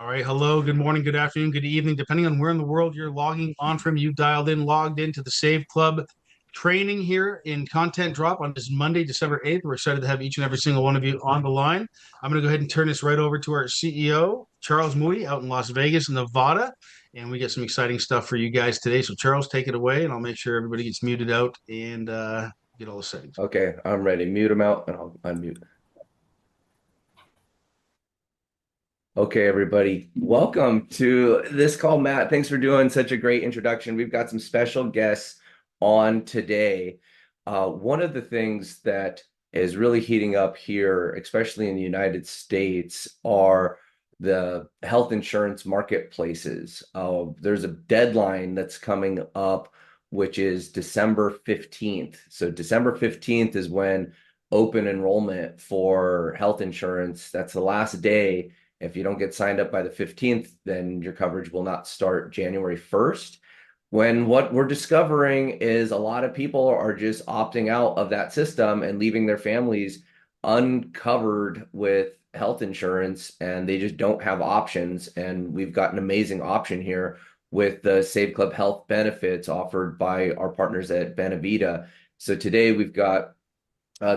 All right. Hello. Good morning. Good afternoon. Good evening. Depending on where in the world you're logging on from, you dialed in, logged into the Save Club training here in Content Drop on this Monday, December 8th. We're excited to have each and every single one of you on the line. I'm going to go ahead and turn this right over to our CEO, Charles Moody, out in Las Vegas, Nevada. And we get some exciting stuff for you guys today. So, Charles, take it away, and I'll make sure everybody gets muted out and get all the settings. Okay, I'm ready. Mute them out and I'll unmute. Okay, everybody. Welcome to this call, Matt. Thanks for doing such a great introduction. We've got some special guests on today. One of the things that is really heating up here, especially in the United States, are the health insurance marketplaces. There's a deadline that's coming up, which is December 15th. So December 15th is when open enrollment for health insurance, that's the last day. If you don't get signed up by the 15th, then your coverage will not start January 1st. When what we're discovering is a lot of people are just opting out of that system and leaving their families uncovered with health insurance, and they just don't have options. And we've got an amazing option here with the Save Club Health benefits offered by our partners at Benevita. So today we've got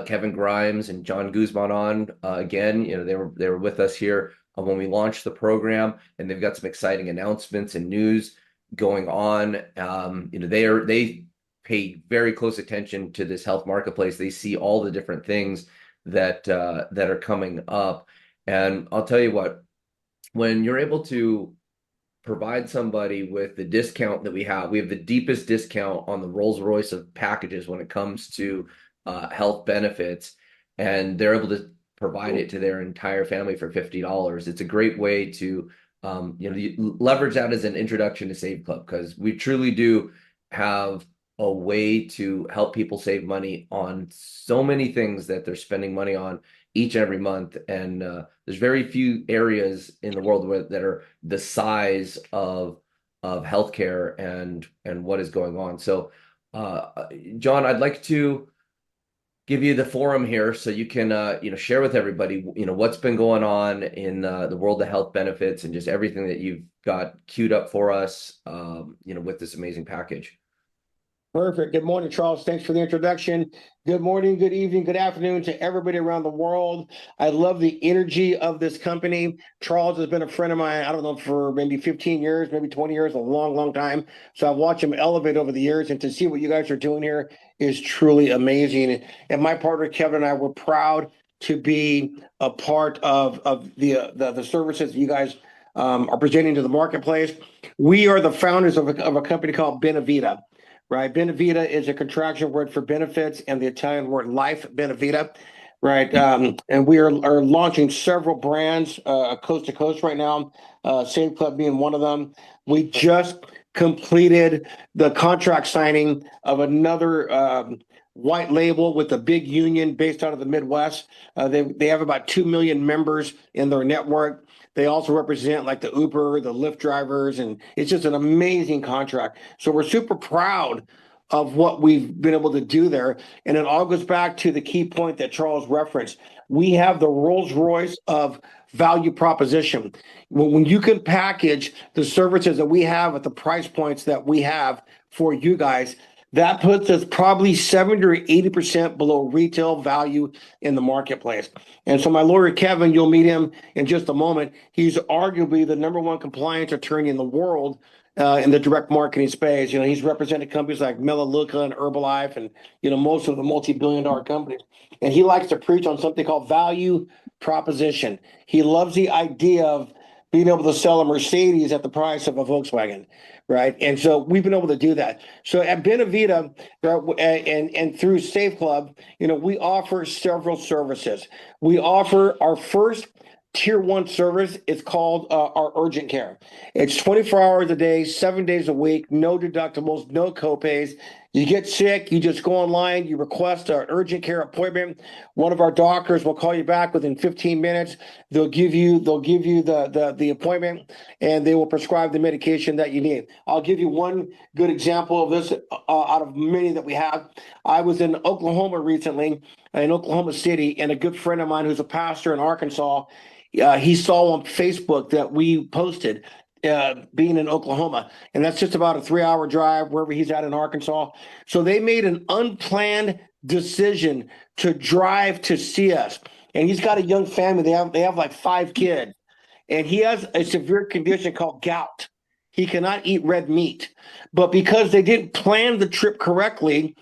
Kevin Grimes and John Guzman on again. They were with us here when we launched the program, and they've got some exciting announcements and news going on. They pay very close attention to this health marketplace. They see all the different things that are coming up, and I'll tell you what, when you're able to provide somebody with the discount that we have the deepest discount on the Rolls-Royce of packages when it comes to health benefits, and they're able to provide it to their entire family for $50. It's a great way to leverage that as an introduction to Save Club, because we truly do have a way to help people save money on so many things that they're spending money on each and every month. And there's very few areas in the world that are the size of healthcare and what is going on. So, John, I'd like to give you the forum here so you can share with everybody what's been going on in the world of health benefits and just everything that you've got queued up for us with this amazing package. Perfect. Good morning, Charles. Thanks for the introduction. Good morning, good evening, good afternoon to everybody around the world. I love the energy of this company. Charles has been a friend of mine, I don't know, for maybe 15 years, maybe 20 years, a long, long time. So I've watched him elevate over the years, and to see what you guys are doing here is truly amazing. And my partner, Kevin, and I were proud to be a part of the services you guys are presenting to the marketplace. We are the founders of a company called Benevita. Right, Benevita is a contraction word for benefits, and the Italian word life, Benevita. Right, and we are launching several brands coast to coast right now. Save Club being one of them. We just completed the contract signing of another white label with a big union based out of the Midwest. They have about 2 million members in their network. They also represent like the Uber, the Lyft drivers, and it's just an amazing contract. So we're super proud of what we've been able to do there. And it all goes back to the key point that Charles referenced. We have the Rolls-Royce of value proposition. When you can package the services that we have at the price points that we have for you guys, that puts us probably 70 or 80% below retail value in the marketplace. And so my lawyer, Kevin, you'll meet him in just a moment. He's arguably the #1 compliance attorney in the world in the direct marketing space. He's represented companies like Melaleuca and Herbalife and, most of the multi-billion-dollar companies. And he likes to preach on something called value proposition. He loves the idea of being able to sell a Mercedes at the price of a Volkswagen. Right. And so we've been able to do that. So at Benevita and through Save Club, we offer several services. We offer our first tier 1 service. It's called our urgent care. It's 24 hours a day, 7 days a week, no deductibles, no copays. You get sick, you just go online, you request an urgent care appointment. One of our doctors will call you back within 15 minutes. They'll give you the appointment, and they will prescribe the medication that you need. I'll give you one good example of this out of many that we have. I was in Oklahoma recently, in Oklahoma City, and a good friend of mine who's a pastor in Arkansas, he saw on Facebook that we posted being in Oklahoma, and that's just about a 3-hour drive wherever he's at in Arkansas. So they made an unplanned decision to drive to see us. And he's got a young family. They have like 5 kids, and he has a severe condition called gout. He cannot eat red meat, but because they didn't plan the trip correctly,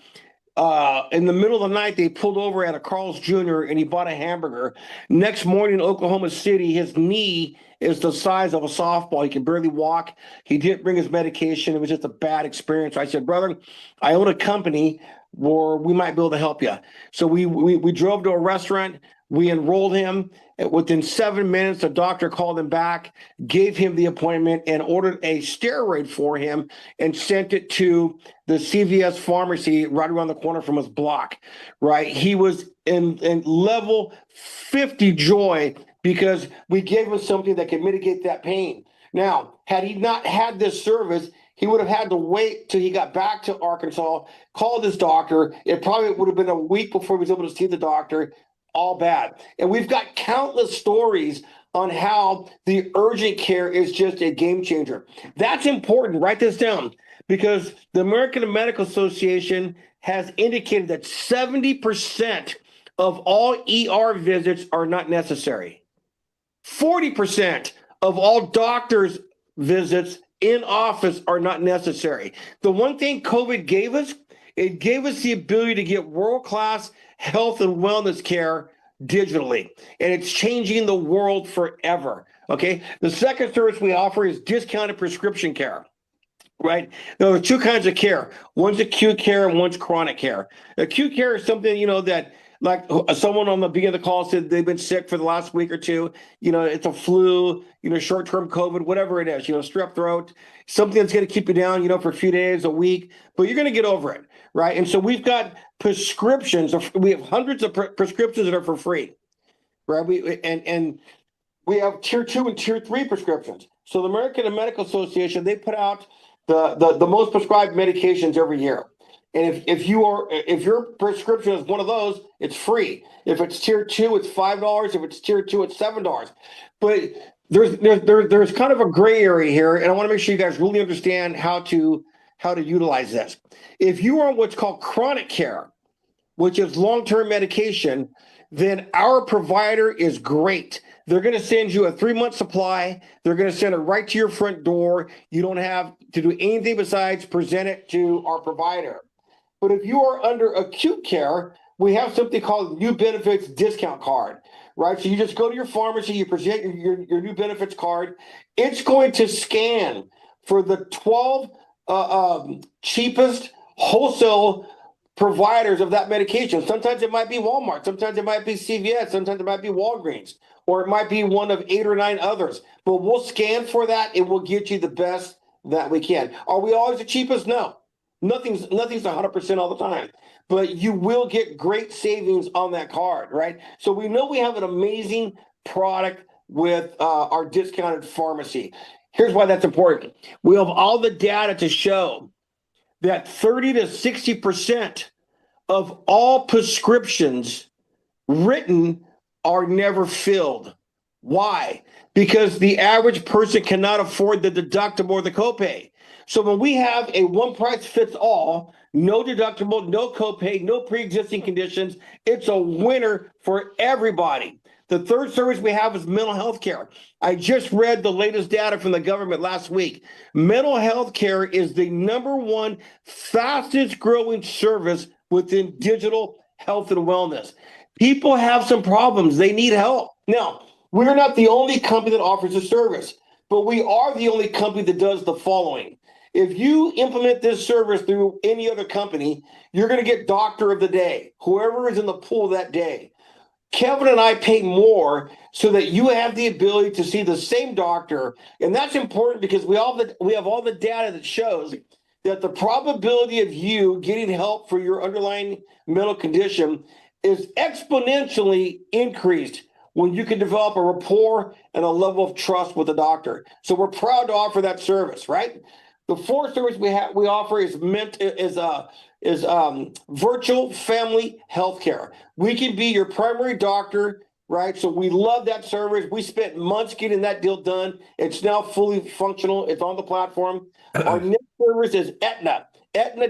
in the middle of the night, they pulled over at a Carl's Jr. and he bought a hamburger. Next morning in Oklahoma City, his knee is the size of a softball. He can barely walk. He didn't bring his medication. It was just a bad experience. I said, brother, I own a company where we might be able to help you. So we drove to a restaurant. We enrolled him. Within 7 minutes, the doctor called him back, gave him the appointment, and ordered a steroid for him and sent it to the CVS pharmacy right around the corner from his block, right? He was in level 50 joy because we gave him something that could mitigate that pain. Now, had he not had this service, he would have had to wait till he got back to Arkansas, called his doctor. It probably would have been a week before he was able to see the doctor. All bad. And we've got countless stories on how the urgent care is just a game changer. That's important. Write this down, because the American Medical Association has indicated that 70% of all ER visits are not necessary. 40% of all doctors' visits in office are not necessary. The one thing COVID gave us, it gave us the ability to get world-class health and wellness care digitally, and it's changing the world forever. Okay. The second service we offer is discounted prescription care. Right. There are 2 kinds of care. One's acute care and one's chronic care. Acute care is something, that, like someone on the beginning of the call said they've been sick for the last week or 2. It's a flu, short-term COVID, whatever it is, strep throat, something that's going to keep you down, for a few days, a week, but you're going to get over it. Right. And so we've got prescriptions. We have hundreds of prescriptions that are for free. Right. We have tier 2 and tier 3 prescriptions. So the American Medical Association, they put out the most prescribed medications every year. And if your prescription is one of those, it's free. If it's tier 2, it's $5. If it's tier 2, it's $7. But there's kind of a gray area here, and I want to make sure you guys really understand how to utilize this. If you are on what's called chronic care, which is long-term medication, then our provider is great. They're going to send you a 3-month supply. They're going to send it right to your front door. You don't have to do anything besides present it to our provider. But if you are under acute care, we have something called New Benefits Discount Card, right? So you just go to your pharmacy, you present your New Benefits card. It's going to scan for the 12 cheapest wholesale providers of that medication. Sometimes it might be Walmart, sometimes it might be CVS, sometimes it might be Walgreens, or it might be one of 8 or 9 others. But we'll scan for that, and we'll get you the best that we can. Are we always the cheapest? No. Nothing's 100% all the time, but you will get great savings on that card, right? So we know we have an amazing product with our discounted pharmacy. Here's why that's important. We have all the data to show that 30 to 60% of all prescriptions written are never filled. Why? Because the average person cannot afford the deductible or the copay. So when we have a one price fits all, no deductible, no copay, no pre-existing conditions, it's a winner for everybody. The third service we have is mental health care. I just read the latest data from the government last week. Mental health care is the #1 fastest growing service within digital health and wellness. People have some problems. They need help. Now, we're not the only company that offers a service, but we are the only company that does the following. If you implement this service through any other company, you're going to get doctor of the day, whoever is in the pool that day. Kevin and I pay more so that you have the ability to see the same doctor. And that's important because we have all the data that shows that the probability of you getting help for your underlying mental condition is exponentially increased when you can develop a rapport and a level of trust with the doctor. So we're proud to offer that service, right? The fourth service we offer is virtual family healthcare. We can be your primary doctor, right? So we love that service. We spent months getting that deal done. It's now fully functional. It's on the platform. Our next service is Aetna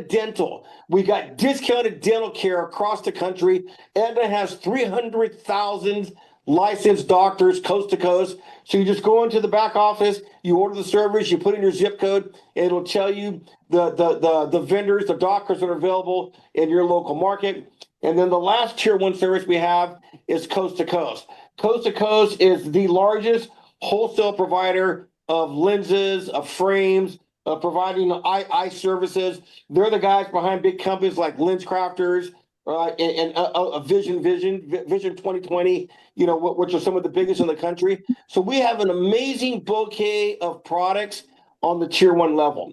Dental. We got discounted dental care across the country. Aetna has 300,000 licensed doctors coast to coast. So you just go into the back office, you order the service, you put in your zip code, and it'll tell you the vendors, the doctors that are available in your local market. And then the last tier one service we have is coast to coast. Coast to coast is the largest wholesale provider of lenses, of frames, providing eye services. They're the guys behind big companies like LensCrafters, and Vision 2020, which are some of the biggest in the country. So we have an amazing bouquet of products on the tier one level.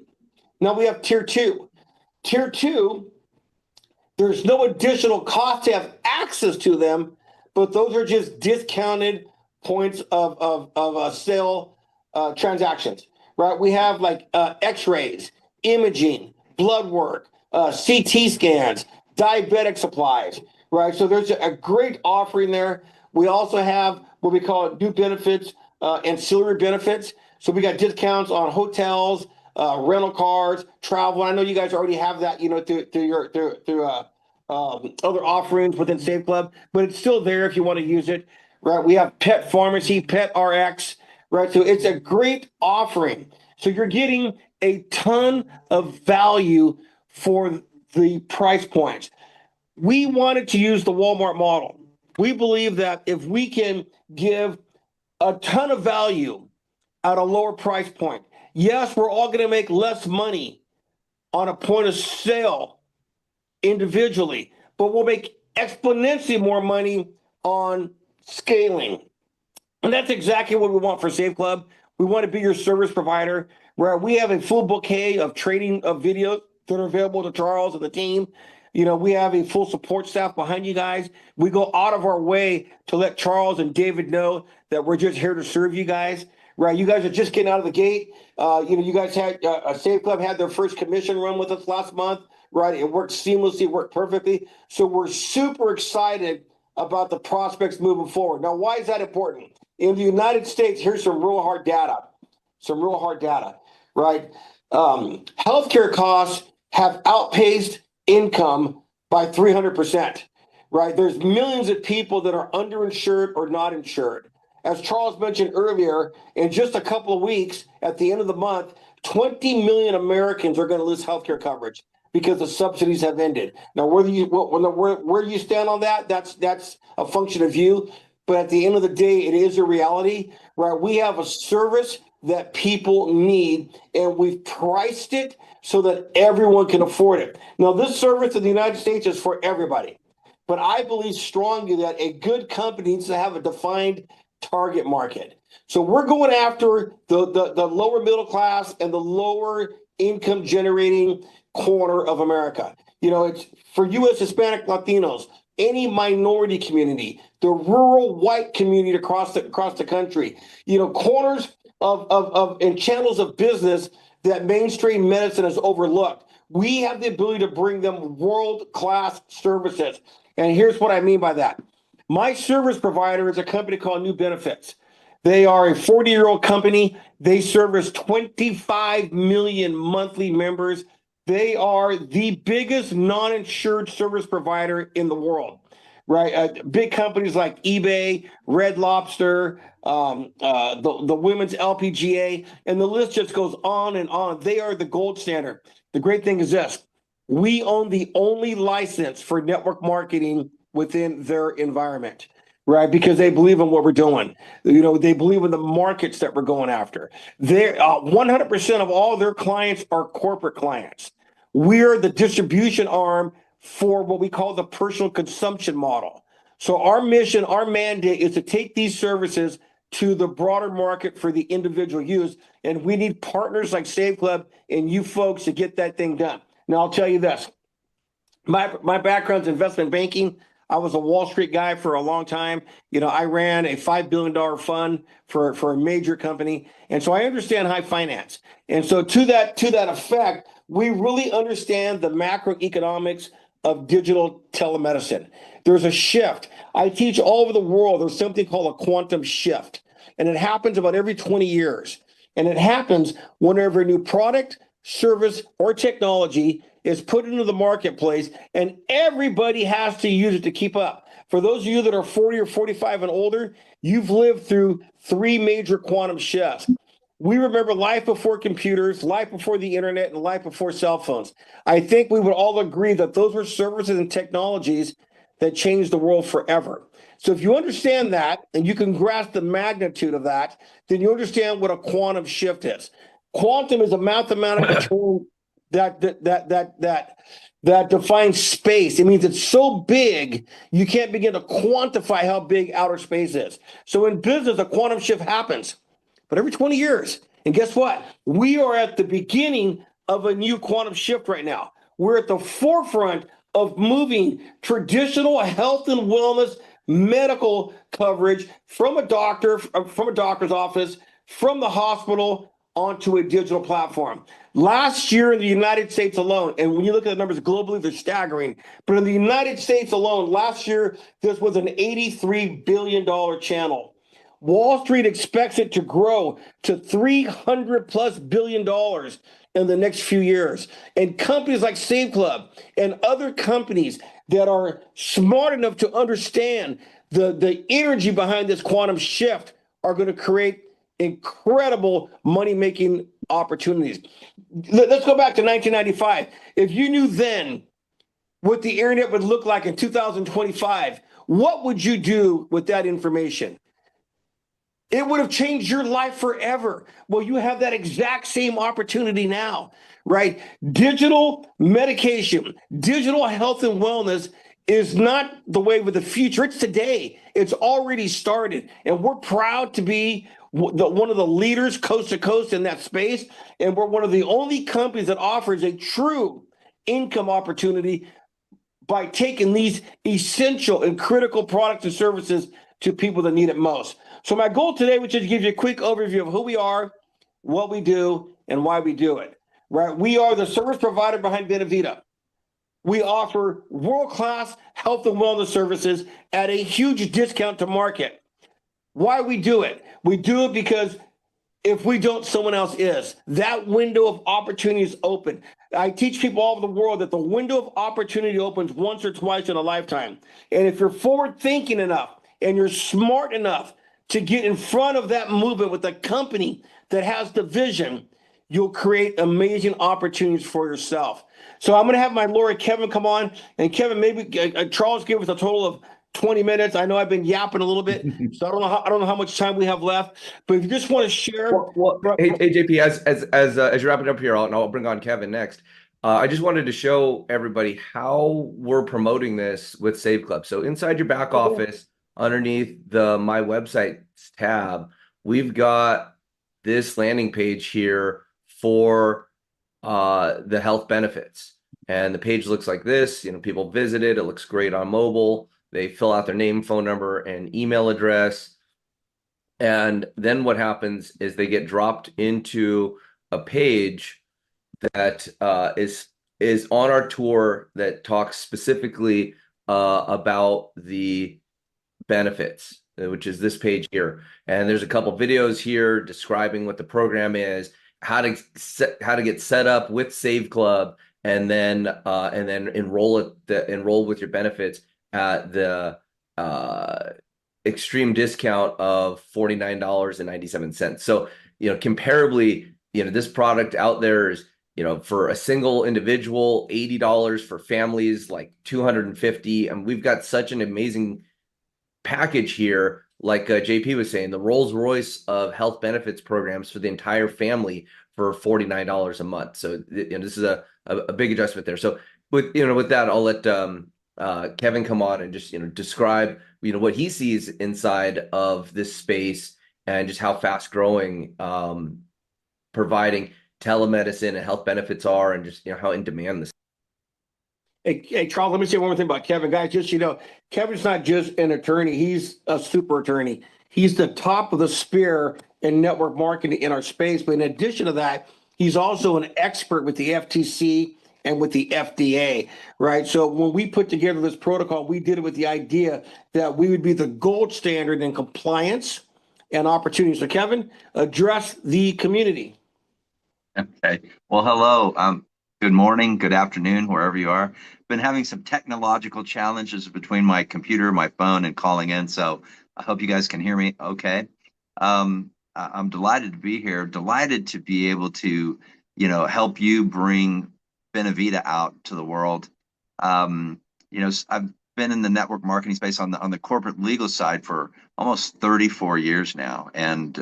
Now we have tier two. Tier two, there's no additional cost to have access to them, but those are just discounted points of sale transactions, right? We have like x-rays, imaging, blood work, CT scans, diabetic supplies, right? So there's a great offering there. We also have what we call new benefits, ancillary benefits. So we got discounts on hotels, rental cars, travel. I know you guys already have that, through other offerings within Save Club, but it's still there if you want to use it, right? We have Pet Pharmacy, Pet RX, right? So it's a great offering. So you're getting a ton of value for the price points. We wanted to use the Walmart model. We believe that if we can give a ton of value at a lower price point, yes, we're all going to make less money on a point of sale individually, but we'll make exponentially more money on scaling. And that's exactly what we want for Save Club. We want to be your service provider where we have a full bouquet of training of videos that are available to Charles and the team. We have a full support staff behind you guys. We go out of our way to let Charles and David know that we're just here to serve you guys, right? You guys are just getting out of the gate. You guys had Save Club had their first commission run with us last month, right? It worked seamlessly, worked perfectly. So we're super excited about the prospects moving forward. Now, why is that important? In the United States, here's some real hard data, right? Healthcare costs have outpaced income by 300%, right? There's millions of people that are underinsured or not insured. As Charles mentioned earlier, in just a couple of weeks, at the end of the month, 20 million Americans are going to lose healthcare coverage because the subsidies have ended. Now, where you stand on that, that's a function of you. But at the end of the day, it is a reality, right? We have a service that people need, and we've priced it so that everyone can afford it. Now, this service in the United States is for everybody, but I believe strongly that a good company needs to have a defined target market. So we're going after the lower middle class and the lower income generating corner of America. It's for U.S. Hispanic Latinos, any minority community, the rural white community across the country, corners of and channels of business that mainstream medicine has overlooked. We have the ability to bring them world-class services. And here's what I mean by that. My service provider is a company called New Benefits. They are a 40-year-old company. They service 25 million monthly members. They are the biggest non-insured service provider in the world, right? Big companies like eBay, Red Lobster, the Women's LPGA, and the list just goes on and on. They are the gold standard. The great thing is this: we own the only license for network marketing within their environment, right? Because they believe in what we're doing. They believe in the markets that we're going after. They're 100% of all their clients are corporate clients. We're the distribution arm for what we call the personal consumption model. So our mission, our mandate is to take these services to the broader market for the individual use. And we need partners like Save Club and you folks to get that thing done. Now, I'll tell you this. My background's investment banking. I was a Wall Street guy for a long time. I ran a $5 billion fund for a major company. And so I understand high finance. And so to that effect, we really understand the macroeconomics of digital telemedicine. There's a shift. I teach all over the world. There's something called a quantum shift. And it happens about every 20 years. And it happens whenever a new product, service, or technology is put into the marketplace, and everybody has to use it to keep up. For those of you that are 40 or 45 and older, you've lived through 3 major quantum shifts. We remember life before computers, life before the internet, and life before cell phones. I think we would all agree that those were services and technologies that changed the world forever. So if you understand that, and you can grasp the magnitude of that, then you understand what a quantum shift is. Quantum is a mathematical term that defines space. It means it's so big, you can't begin to quantify how big outer space is. So in business, a quantum shift happens, but every 20 years. And guess what? We are at the beginning of a new quantum shift right now. We're at the forefront of moving traditional health and wellness medical coverage from a doctor's office, from the hospital, onto a digital platform. Last year in the United States alone, and when you look at the numbers globally, they're staggering, but in the United States alone, last year, this was an $83 billion channel. Wall Street expects it to grow to $300+ billion in the next few years. And companies like Save Club and other companies that are smart enough to understand the energy behind this quantum shift are going to create incredible money-making opportunities. Let's go back to 1995. If you knew then what the internet would look like in 2025, what would you do with that information? It would have changed your life forever. Well, you have that exact same opportunity now, right? Digital medication, digital health and wellness is not the way of the future. It's today. It's already started. And we're proud to be one of the leaders coast to coast in that space. And we're one of the only companies that offers a true income opportunity by taking these essential and critical products and services to people that need it most. So my goal today was just to give you a quick overview of who we are, what we do, and why we do it. Right? We are the service provider behind Benevita. We offer world-class health and wellness services at a huge discount to market. Why we do it? We do it because if we don't, someone else is. That window of opportunity is open. I teach people all over the world that the window of opportunity opens once or twice in a lifetime. And if you're forward thinking enough and you're smart enough to get in front of that movement with a company that has the vision, you'll create amazing opportunities for yourself. So I'm going to have my lawyer, Kevin, come on. And Kevin, maybe Charles give us a total of 20 minutes. I know I've been yapping a little bit, so I don't know how much time we have left. But if you just want to share, hey JP, as you're wrapping up here, I'll bring on Kevin next. I just wanted to show everybody how we're promoting this with Save Club. So inside your back office, underneath the My Websites tab, we've got this landing page here for the health benefits, and the page looks like this. People visit it. It looks great on mobile. They fill out their name, phone number, and email address. And then what happens is they get dropped into a page that is on our tour that talks specifically about the benefits, which is this page here. And there's a couple videos here describing what the program is, how to get set up with Save Club, and then enroll with your benefits at the extreme discount of $49.97. So, comparably, this product out there is, for a single individual, $80, for families like $250. And we've got such an amazing package here, like JP was saying, the Rolls Royce of health benefits programs for the entire family for $49 a month. So this is a big adjustment there. So with that, I'll let Kevin come on and just describe what he sees inside of this space and just how fast growing providing telemedicine and health benefits are, and just how in demand this. Hey, Charles, let me say one more thing about Kevin. Guys, just Kevin's not just an attorney, he's a super attorney. He's the top of the spear in network marketing in our space. But in addition to that, he's also an expert with the FTC and with the FDA, right? So when we put together this protocol, we did it with the idea that we would be the gold standard in compliance and opportunity. So Kevin, address the community. Okay. Well, hello. Good morning, good afternoon, wherever you are. Been having some technological challenges between my computer, my phone, and calling in, so I hope you guys can hear me okay. I'm delighted to be here, delighted to be able to, help you bring Benevita out to the world. I've been in the network marketing space on the corporate legal side for almost 34 years now, and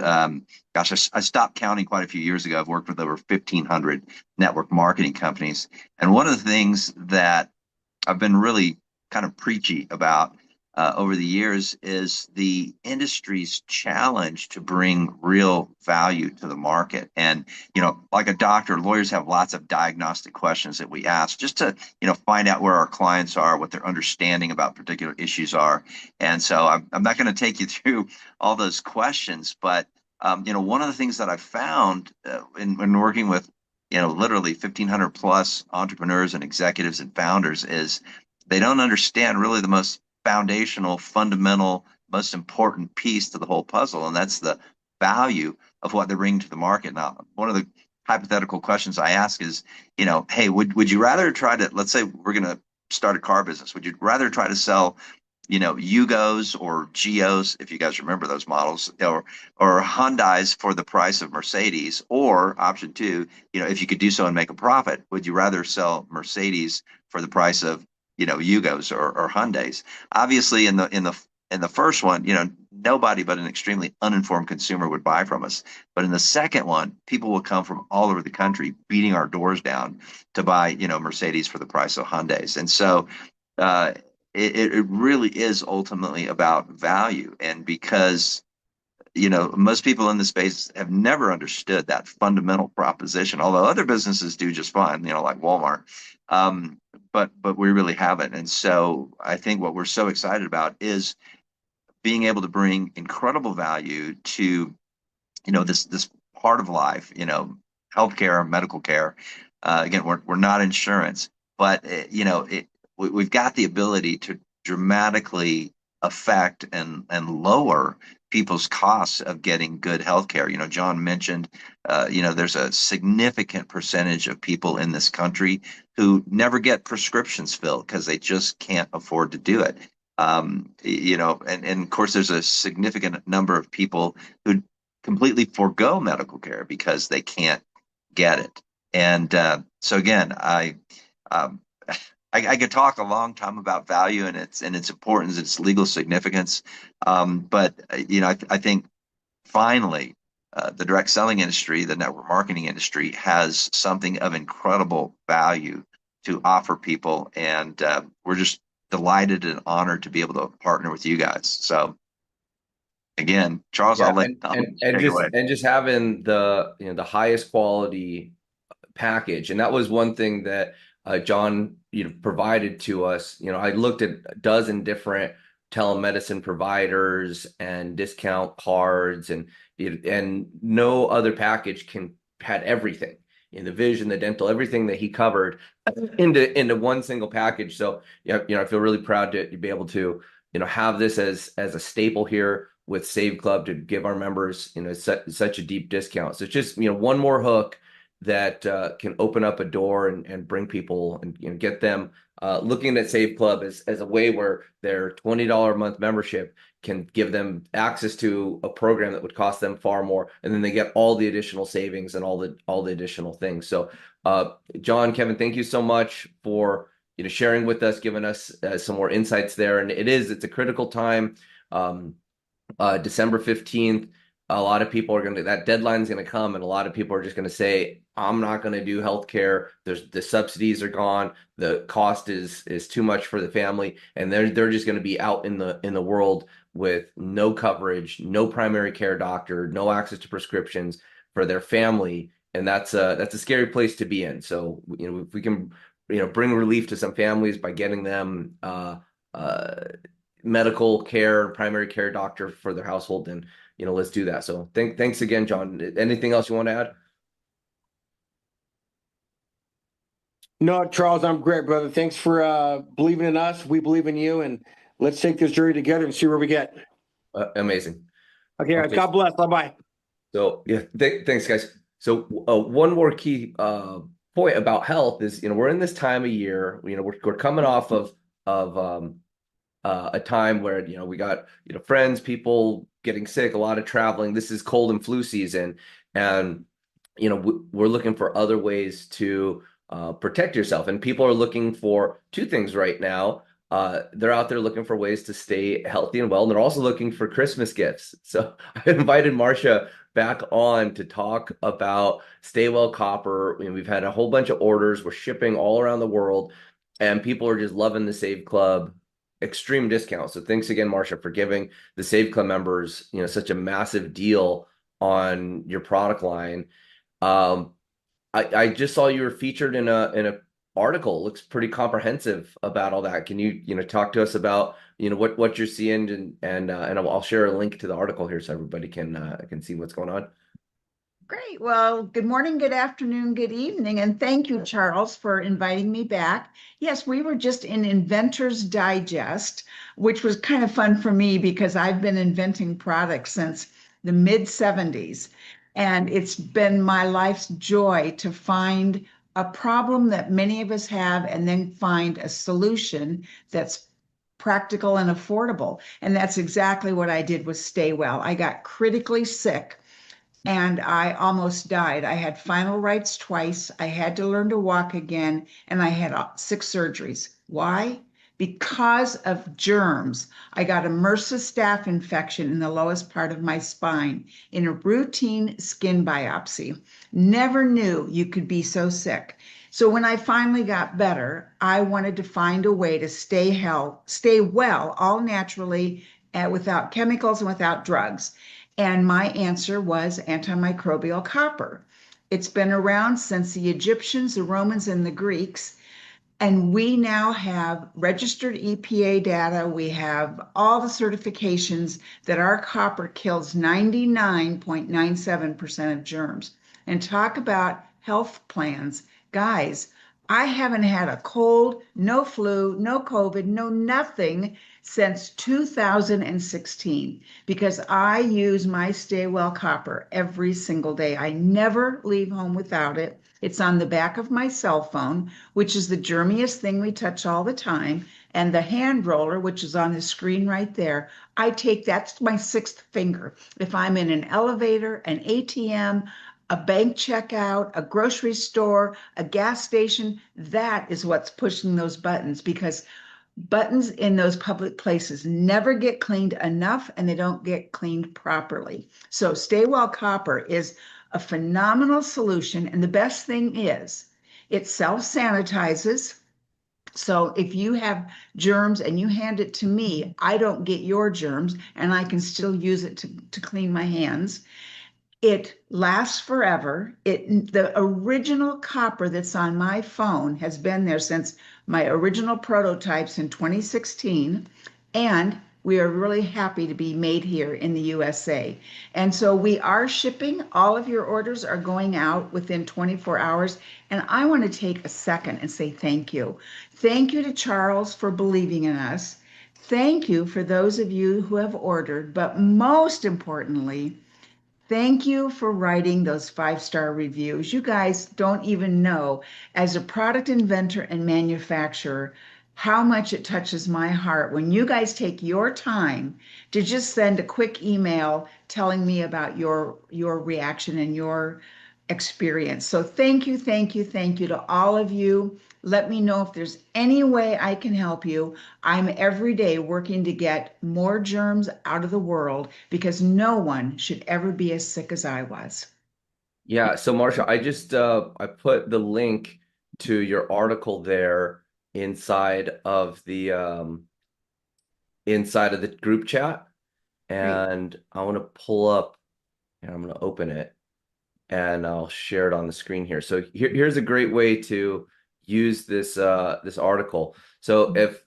gosh, I stopped counting quite a few years ago. I've worked with over 1,500 network marketing companies. And one of the things that I've been really kind of preachy about over the years is the industry's challenge to bring real value to the market. And, like a doctor, lawyers have lots of diagnostic questions that we ask just to, find out where our clients are, what their understanding about particular issues are. And so I'm not going to take you through all those questions, but one of the things that I've found in working with, literally 1,500 plus entrepreneurs and executives and founders is they don't understand really the most foundational, fundamental, most important piece to the whole puzzle, and that's the value of what they're bringing to the market. Now, one of the hypothetical questions I ask is, hey, would you rather try to, let's say we're going to start a car business, would you rather try to sell Yugos or Geos, if you guys remember those models, or Hyundais for the price of Mercedes, or option two, if you could do so and make a profit, would you rather sell Mercedes for the price of Yugos or Hyundais? Obviously, in the first one, nobody but an extremely uninformed consumer would buy from us. But in the second one, people will come from all over the country beating our doors down to buy Mercedes for the price of Hyundais. And so it really is ultimately about value. And because most people in the space have never understood that fundamental proposition, although other businesses do just fine, like Walmart. But we really haven't. And so I think what we're so excited about is being able to bring incredible value to, this part of life, healthcare, medical care. Again, we're not insurance, but we've got the ability to dramatically affect and lower people's costs of getting good health care. John mentioned, there's a significant percentage of people in this country who never get prescriptions filled because they just can't afford to do it. And of course, there's a significant number of people who completely forego medical care because they can't get it. And so again, I could talk a long time about value and its importance, its legal significance. But I think finally, the direct selling industry, the network marketing industry, has something of incredible value to offer people, and we're just delighted and honored to be able to partner with you guys. So, again, Charles, Yeah, I'll let and just having the highest quality package, and that was one thing that John provided to us. I looked at a dozen different telemedicine providers and discount cards, and no other package had everything, in the vision, the dental, everything that he covered into one single package. So I feel really proud to be able to have this as a staple here with Save Club, to give our members such a deep discount. So it's just one more hook that can open up a door and bring people and get them looking at Save Club as a way where their $20 a month membership can give them access to a program that would cost them far more, and then they get all the additional savings and all the additional things. So John, Kevin, thank you so much for sharing with us, giving us some more insights there. And it's a critical time. December 15th, a lot of people are that deadline's going to come, and a lot of people are just going to say, I'm not going to do healthcare. The subsidies are gone. The cost is too much for the family, and they're just going to be out in the world with no coverage, no primary care doctor, no access to prescriptions for their family, and that's a scary place to be in. So, if we can, bring relief to some families by getting them medical care, primary care doctor for their household, then let's do that. So thanks again, John. Anything else you want to add? No, Charles, I'm great, brother. Thanks for believing in us. We believe in you, and let's take this journey together and see where we get. Amazing. Okay, Okay. God bless. Bye-bye. So yeah, thanks, guys. So one more key point about health is, we're in this time of year. We're coming off of a time where we got friends, people getting sick, a lot of traveling. This is cold and flu season, and we're looking for other ways to protect yourself. And people are looking for two things right now. They're out there looking for ways to stay healthy and well, and they're also looking for Christmas gifts. So I invited Marcia back on to talk about Stay Well Copper. We've had a whole bunch of orders. We're shipping all around the world, and people are just loving the Save Club extreme discounts. So thanks again, Marcia, for giving the Save Club members, such a massive deal on your product line. I just saw you were featured in a article. It looks pretty comprehensive about all that. Can you talk to us about what you're seeing, and I'll share a link to the article here so everybody can see what's going on. Great. Well, good morning, good afternoon, good evening, and thank you, Charles, for inviting me back. Yes, we were just in Inventor's Digest, which was kind of fun for me because I've been inventing products since the mid-70s, and it's been my life's joy to find a problem that many of us have and then find a solution that's practical and affordable. And that's exactly what I did with Stay Well. I got critically sick and I almost died. I had final rites twice. I had to learn to walk again, and I had 6 surgeries. Why? Because of germs. I got a MRSA staph infection in the lowest part of my spine in a routine skin biopsy. Never knew you could be so sick. So when I finally got better, I wanted to find a way to stay well, all naturally, without chemicals and without drugs. And my answer was antimicrobial copper. It's been around since the Egyptians, the Romans, and the Greeks. And we now have registered EPA data. We have all the certifications that our copper kills 99.97% of germs. And talk about health plans. Guys, I haven't had a cold, no flu, no COVID, no nothing since 2016 because I use my Stay Well Copper every single day. I never leave home without it. It's on the back of my cell phone, which is the germiest thing we touch all the time, and the hand roller, which is on the screen right there. That's my 6th finger. If I'm in an elevator, an ATM, a bank checkout, a grocery store, a gas station, that is what's pushing those buttons, because buttons in those public places never get cleaned enough and they don't get cleaned properly. So Stay Well Copper is a phenomenal solution. And the best thing is it self-sanitizes. So if you have germs and you hand it to me, I don't get your germs and I can still use it to clean my hands. It lasts forever. The original copper that's on my phone has been there since my original prototypes in 2016, and we are really happy to be made here in the USA. And so we are shipping. All of your orders are going out within 24 hours. And I want to take a second and say thank you. Thank you to Charles for believing in us. Thank you for those of you who have ordered, but most importantly, thank you for writing those 5-star reviews. You guys don't even know, as a product inventor and manufacturer, how much it touches my heart when you guys take your time to just send a quick email telling me about your reaction and your experience. So thank you, thank you, thank you to all of you. Let me know if there's any way I can help you. I'm every day working to get more germs out of the world because no one should ever be as sick as I was. Yeah, so Marcia, I just I put the link to your article there inside of the group chat. and I want to pull up and I'm going to open it and I'll share it on the screen here. So here's a great way to use this article. So if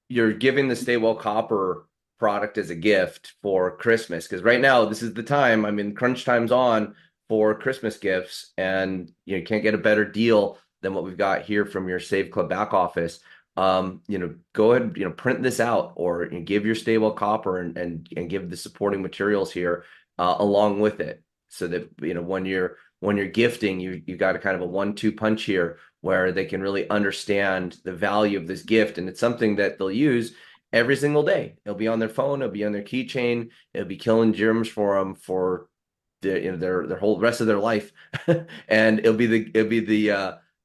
you're giving the Staywell Copper product as a gift for Christmas, because right now this is the time. I mean, crunch time's on for Christmas gifts, and you can't get a better deal than what we've got here from your Save Club back office. Go ahead, print this out, or give your Staywell Copper and give the supporting materials here along with it, so that when you're gifting, you got a kind of a 1-2 punch here where they can really understand the value of this gift, and it's something that they'll use every single day. It'll be on their phone, it'll be on their keychain, it'll be killing germs for them for their whole rest of their life, and it'll be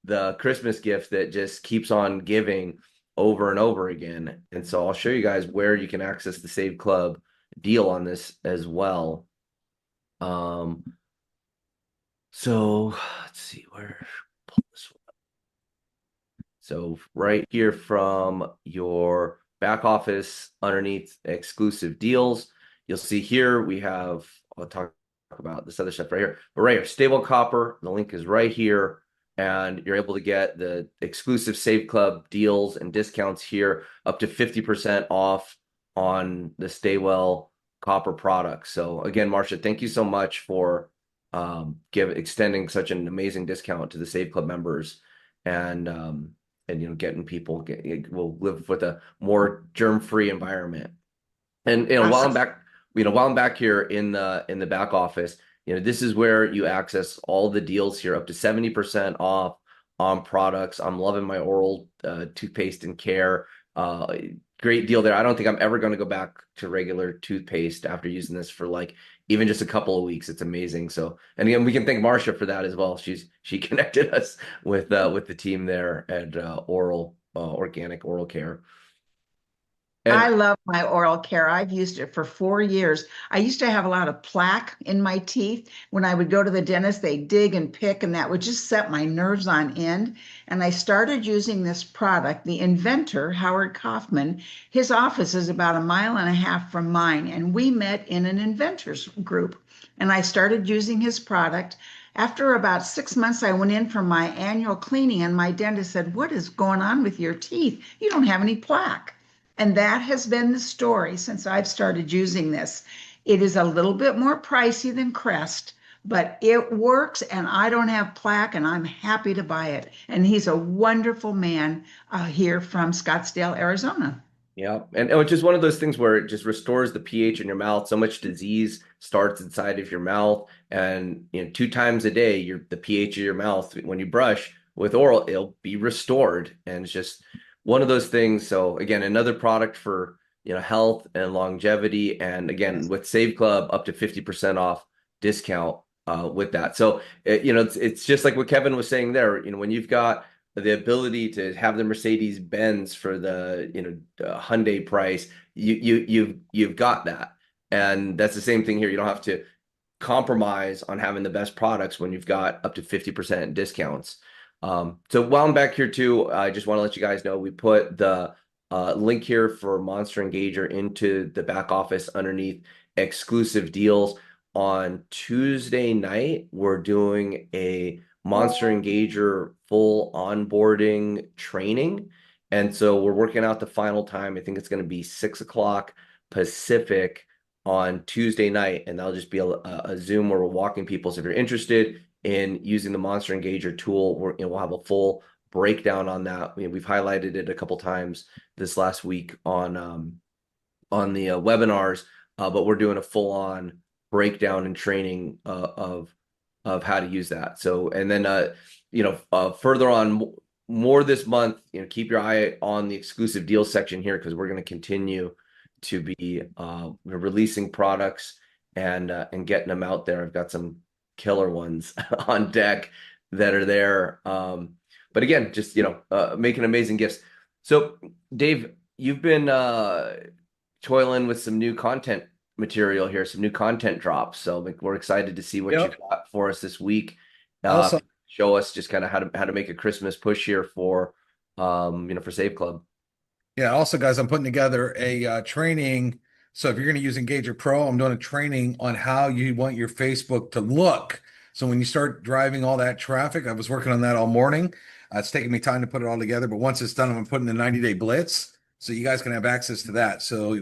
the Christmas gift that just keeps on giving over and over again. And so I'll show you guys where you can access the Save Club deal on this as well. So let's see where pull this one up. So right here from your back office underneath exclusive deals, you'll see here we have, I'll talk about this other stuff right here, but right here, Staywell Copper, the link is right here, and you're able to get the exclusive Save Club deals and discounts here up to 50% off on the Staywell Copper products. So again, Marcia, thank you so much for extending such an amazing discount to the Save Club members, and getting people will live with a more germ-free environment. And while I'm back here in the back office, this is where you access all the deals here, up to 70% off on products. I'm loving my oral toothpaste and care. Great deal there. I don't think I'm ever going to go back to regular toothpaste after using this for even just a couple of weeks. It's amazing. So, and again, we can thank Marcia for that as well. She connected us with the team there at Organic Oral Care. And I love my oral care. I've used it for 4 years. I used to have a lot of plaque in my teeth. When I would go to the dentist, they dig and pick, and that would just set my nerves on end. And I started using this product. The inventor, Howard Kaufman, his office is about 1.5 miles from mine, and we met in an inventors group. And I started using his product. After about 6 months, I went in for my annual cleaning, and my dentist said, "What is going on with your teeth? You don't have any plaque." And that has been the story since I've started using this. It is a little bit more pricey than Crest, but it works, and I don't have plaque, and I'm happy to buy it. And he's a wonderful man here from Scottsdale, Arizona. yeah, and it's just one of those things where it just restores the pH in your mouth. So much disease starts inside of your mouth, and 2 times a day, the pH of your mouth, when you brush with oral, it'll be restored, and it's just one of those things. So again, another product for health and longevity, and again with Save Club up to 50% off discount with that. So it's just like what Kevin was saying there. When you've got the ability to have the Mercedes-Benz for the Hyundai price, you've got that, and that's the same thing here. You don't have to compromise on having the best products when you've got up to 50% discounts. So while I'm back here too, I just want to let you guys know we put the link here for Monster Engager into the back office underneath exclusive deals. On Tuesday night, we're doing a Monster Engager full onboarding training. And so we're working out the final time. I think it's going to be 6 o'clock Pacific on Tuesday night. And that'll just be a Zoom where we're walking people. So if you're interested in using the Monster Engager tool, we'll have a full breakdown on that. We've highlighted it a couple times this last week on the webinars, but we're doing a full-on breakdown and training of how to use that. So, and then further on, more this month, keep your eye on the exclusive deals section here, because we're going to continue to be releasing products and getting them out there. I've got some killer ones on deck that are there. But again, just making amazing gifts. So Dave, you've been toiling with some new content material here, some new content drops. So we're excited to see what you've got for us this week. Awesome. Show us just kind of how to make a Christmas push here for for Save Club. Yeah. Also, guys, I'm putting together a training So if you're going to use Engager Pro, I'm doing a training on how you want your Facebook to look. So when you start driving all that traffic, I was working on that all morning. It's taking me time to put it all together, but once it's done, I'm putting the 90-day blitz so you guys can have access to that. So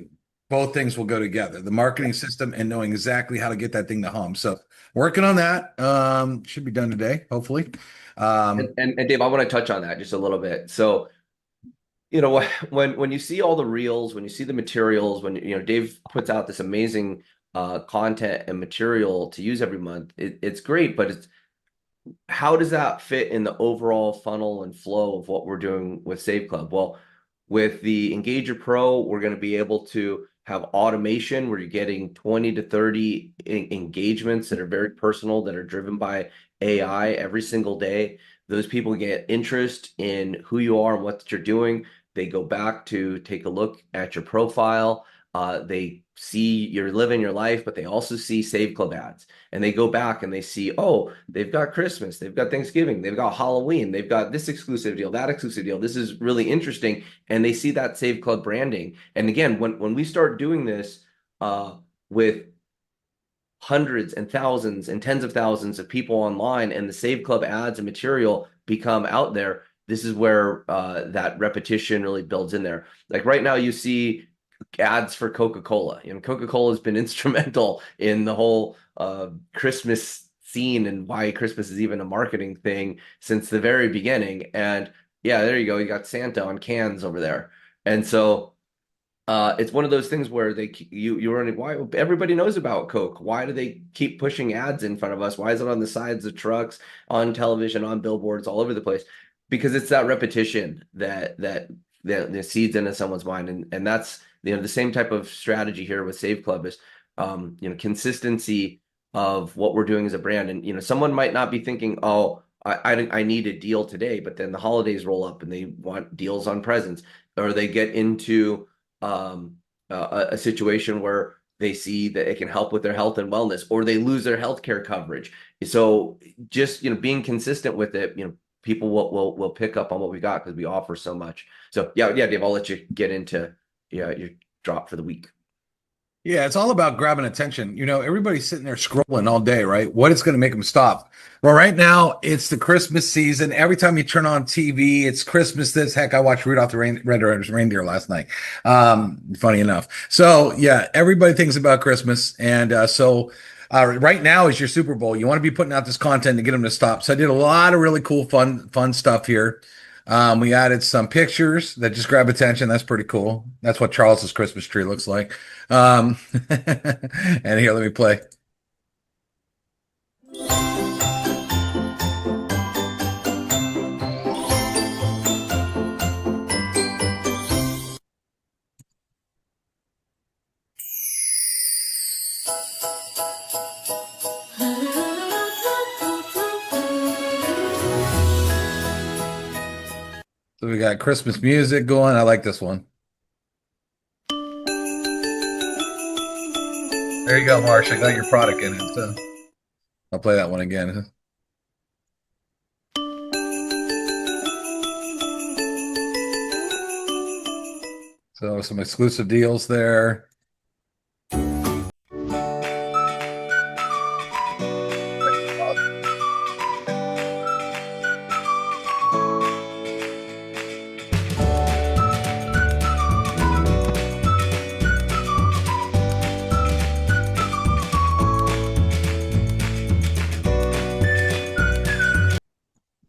both things will go together, the marketing system and knowing exactly how to get that thing to hum. So working on that. Should be done today, hopefully. And Dave, I want to touch on that just a little bit. So, you know, when you see all the reels, when you see the materials, when Dave puts out this amazing content and material to use every month, it's great, but it's how does that fit in the overall funnel and flow of what we're doing with Save Club? Well, with the Engager Pro, we're going to be able to have automation where you're getting 20 to 30 engagements that are very personal, that are driven by AI every single day. Those people get interest in who you are and what you're doing. They go back to take a look at your profile. They see you're living your life, but they also see Save Club ads. And they go back and they see, oh, they've got Christmas, they've got Thanksgiving, they've got Halloween, they've got this exclusive deal, that exclusive deal. This is really interesting. And they see that Save Club branding. And again, when we start doing this with hundreds and thousands and tens of thousands of people online, and the Save Club ads and material become out there, this is where that repetition really builds in there. Like right now, you see ads for Coca-Cola. Coca-Cola has been instrumental in the whole Christmas scene and why Christmas is even a marketing thing since the very beginning. And yeah, there you go. You got Santa on cans over there. And so it's one of those things where you're running, why everybody knows about Coke. Why do they keep pushing ads in front of us? Why is it on the sides of trucks, on television, on billboards, all over the place? Because it's that repetition that seeds into someone's mind. And that's the same type of strategy here with Save Club is consistency of what we're doing as a brand. And someone might not be thinking, oh, I need a deal today, but then the holidays roll up and they want deals on presents, or they get into a situation where they see that it can help with their health and wellness, or they lose their healthcare coverage. So just being consistent with it, people will pick up on what we got because we offer so much. So yeah, Dave, I'll let you get into your drop for the week. Yeah, it's all about grabbing attention. Everybody's sitting there scrolling all day, right? What is going to make them stop? Well, right now it's the Christmas season. Every time you turn on TV, it's Christmas. Heck, I watched Rudolph the Red-Nosed Reindeer last night. Funny enough. So yeah, everybody thinks about Christmas, and right now is your Super Bowl. You want to be putting out this content to get them to stop. So I did a lot of really cool, fun stuff here. We added some pictures that just grab attention. That's pretty cool. That's what Charles's Christmas tree looks like. And here, let me play. So we got Christmas music going. I like this one. There you go, Marsh. I got your product in it. So I'll play that one again. So some exclusive deals there.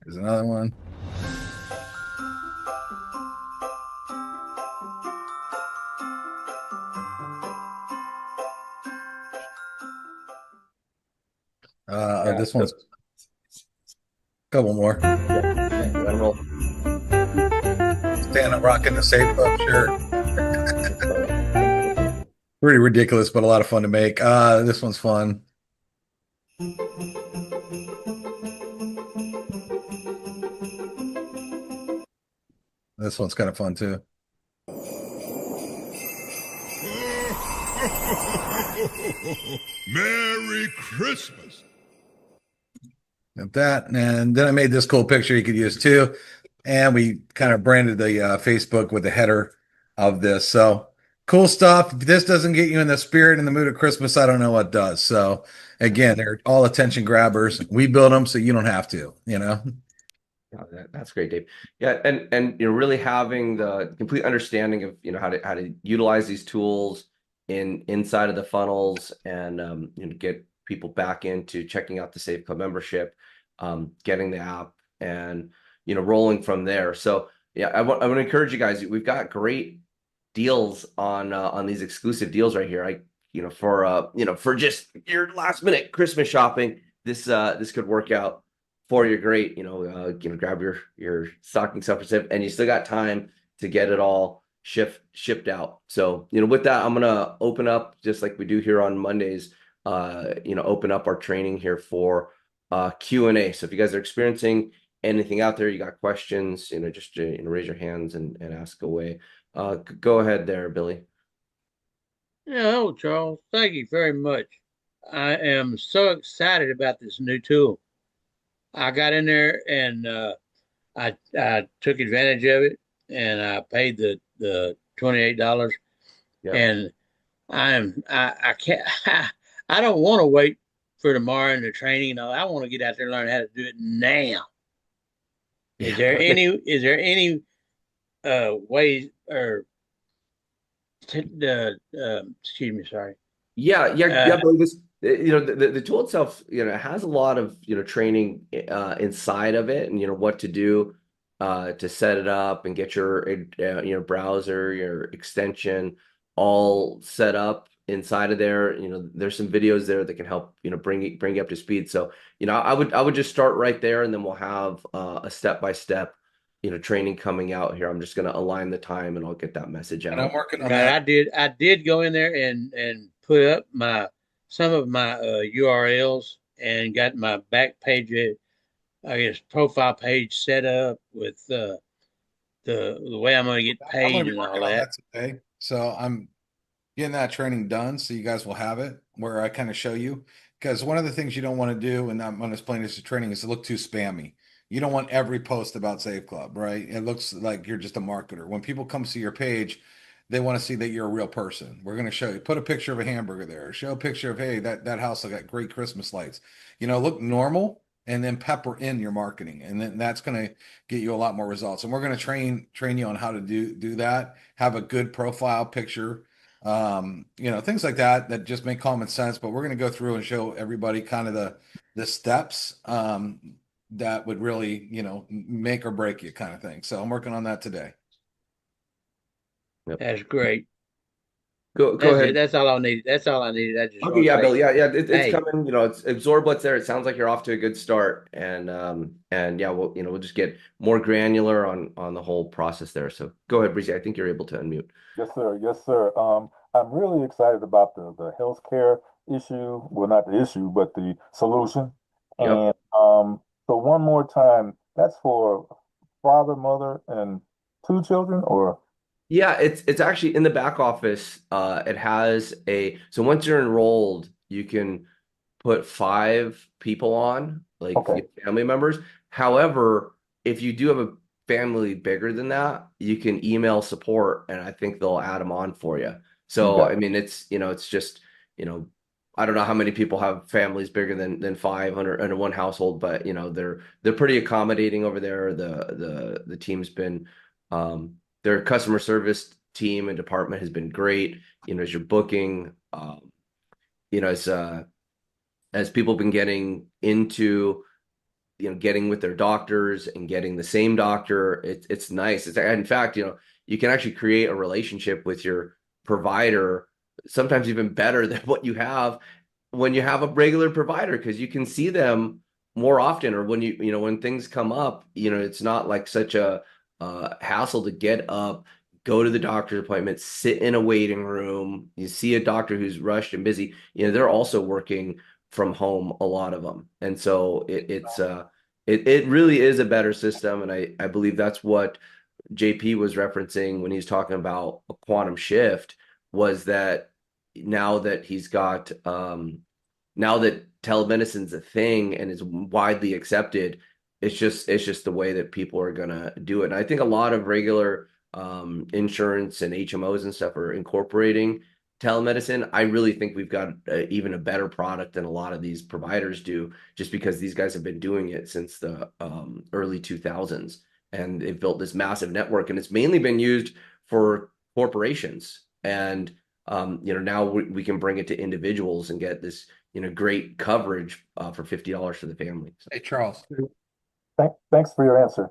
Here's another one. This one's a couple more. Stand up rocking the Save Club shirt. Pretty ridiculous, but a lot of fun to make. This one's fun. This one's kind of fun too. Merry Christmas. Got that. And then I made this cool picture you could use too. And we kind of branded the Facebook with the header of this. So cool stuff. If this doesn't get you in the spirit and the mood of Christmas, I don't know what does. So again, they're all attention grabbers. We build them so you don't have to, you know. Yeah, that's great, Dave. Yeah, and really having the complete understanding of how to utilize these tools inside of the funnels, and get people back into checking out the Save Club membership, getting the app, and rolling from there. So yeah, I want to encourage you guys. We've got great deals on these exclusive deals right here. For just your last minute Christmas shopping, this could work out for you great. Grab your stocking stuffer, and you still got time to get it all shipped out. So with that, I'm gonna open up, just like we do here on Mondays, open up our training here for Q&A. So if you guys are experiencing anything out there, you got questions, just raise your hands and ask away. Go ahead there, Billy. Yeah, hello, Charles. Thank you very much. I am so excited about this new tool. I got in there and I took advantage of it, and I paid the $28. Yeah. And I can't I don't want to wait for tomorrow and the training and all. I want to get out there and learn how to do it now. Is there any ways or excuse me, sorry. Yeah, Billy, the tool itself, has a lot of training inside of it, and what to do to set it up and get your browser, your extension all set up inside of there. There's some videos there that can help bring you up to speed. So I would just start right there, and then we'll have a step-by-step training coming out here. I'm just going to align the time, and I'll get that message out. And I'm working on Right, that. I did go in there and put up some of my URLs and got my back page, I guess, profile page set up with the way I'm going to get I'm going paid to be and working all on that. that today. So I'm getting that training done so you guys will have it, where I kind of show you. Because one of the things you don't want to do, and I'm going to explain this to training, is to look too spammy. You don't want every post about Save Club, right? It looks like you're just a marketer. When people come see your page, they want to see that you're a real person. We're going to show you, put a picture of a hamburger there, show a picture of, hey, that house got great Christmas lights. Look normal, and then pepper in your marketing, and then that's going to get you a lot more results. And we're going to train you on how to do that. Have a good profile picture, things like that just make common sense. But we're going to go through and show everybody kind of the steps that would really make or break you, kind of thing. So I'm working on that today. Yep. That's great. Go ahead. That's all I needed. That's all I needed. I just Okay, yeah, Bill. Yeah. It's hey. coming. It's absorb what's there. It sounds like you're off to a good start, and yeah, we'll just get more granular on the whole process there. So go ahead, Breezy. I think you're able to unmute. Yes, sir. Yes, sir. I'm really excited about the healthcare issue. Well, not the issue, but the solution. Yep. And so one more time, that's for father, mother, and 2 children, or? Yeah, it's actually in the back office. It has so once you're enrolled, you can put 5 people on, like Okay. family members. However, if you do have a family bigger than that, you can email support, and I think they'll add them on for you. So Okay. I mean, it's just I don't know how many people have families bigger than 5 in one household, but they're pretty accommodating over there. The team's been their customer service team and department has been great. As you're booking, as people have been getting into, getting with their doctors and getting the same doctor, it's nice. In fact, you can actually create a relationship with your provider, sometimes even better than what you have when you have a regular provider, because you can see them more often, or when when things come up, it's not like such a hassle to get up, go to the doctor's appointment, sit in a waiting room. You see a doctor who's rushed and busy. They're also working from home, a lot of them, and so it really is a better system. And I believe that's what JP was referencing when he's talking about a quantum shift, was that now that he's got now that telemedicine's a thing and is widely accepted, it's just the way that people are gonna do it. And I think a lot of regular insurance and HMOs and stuff are incorporating telemedicine, I really think we've got even a better product than a lot of these providers do, just because these guys have been doing it since the early 2000s, and they've built this massive network, and it's mainly been used for corporations. And now we can bring it to individuals and get this great coverage for $50 for the family. So. Hey, Charles. Thanks for your answer.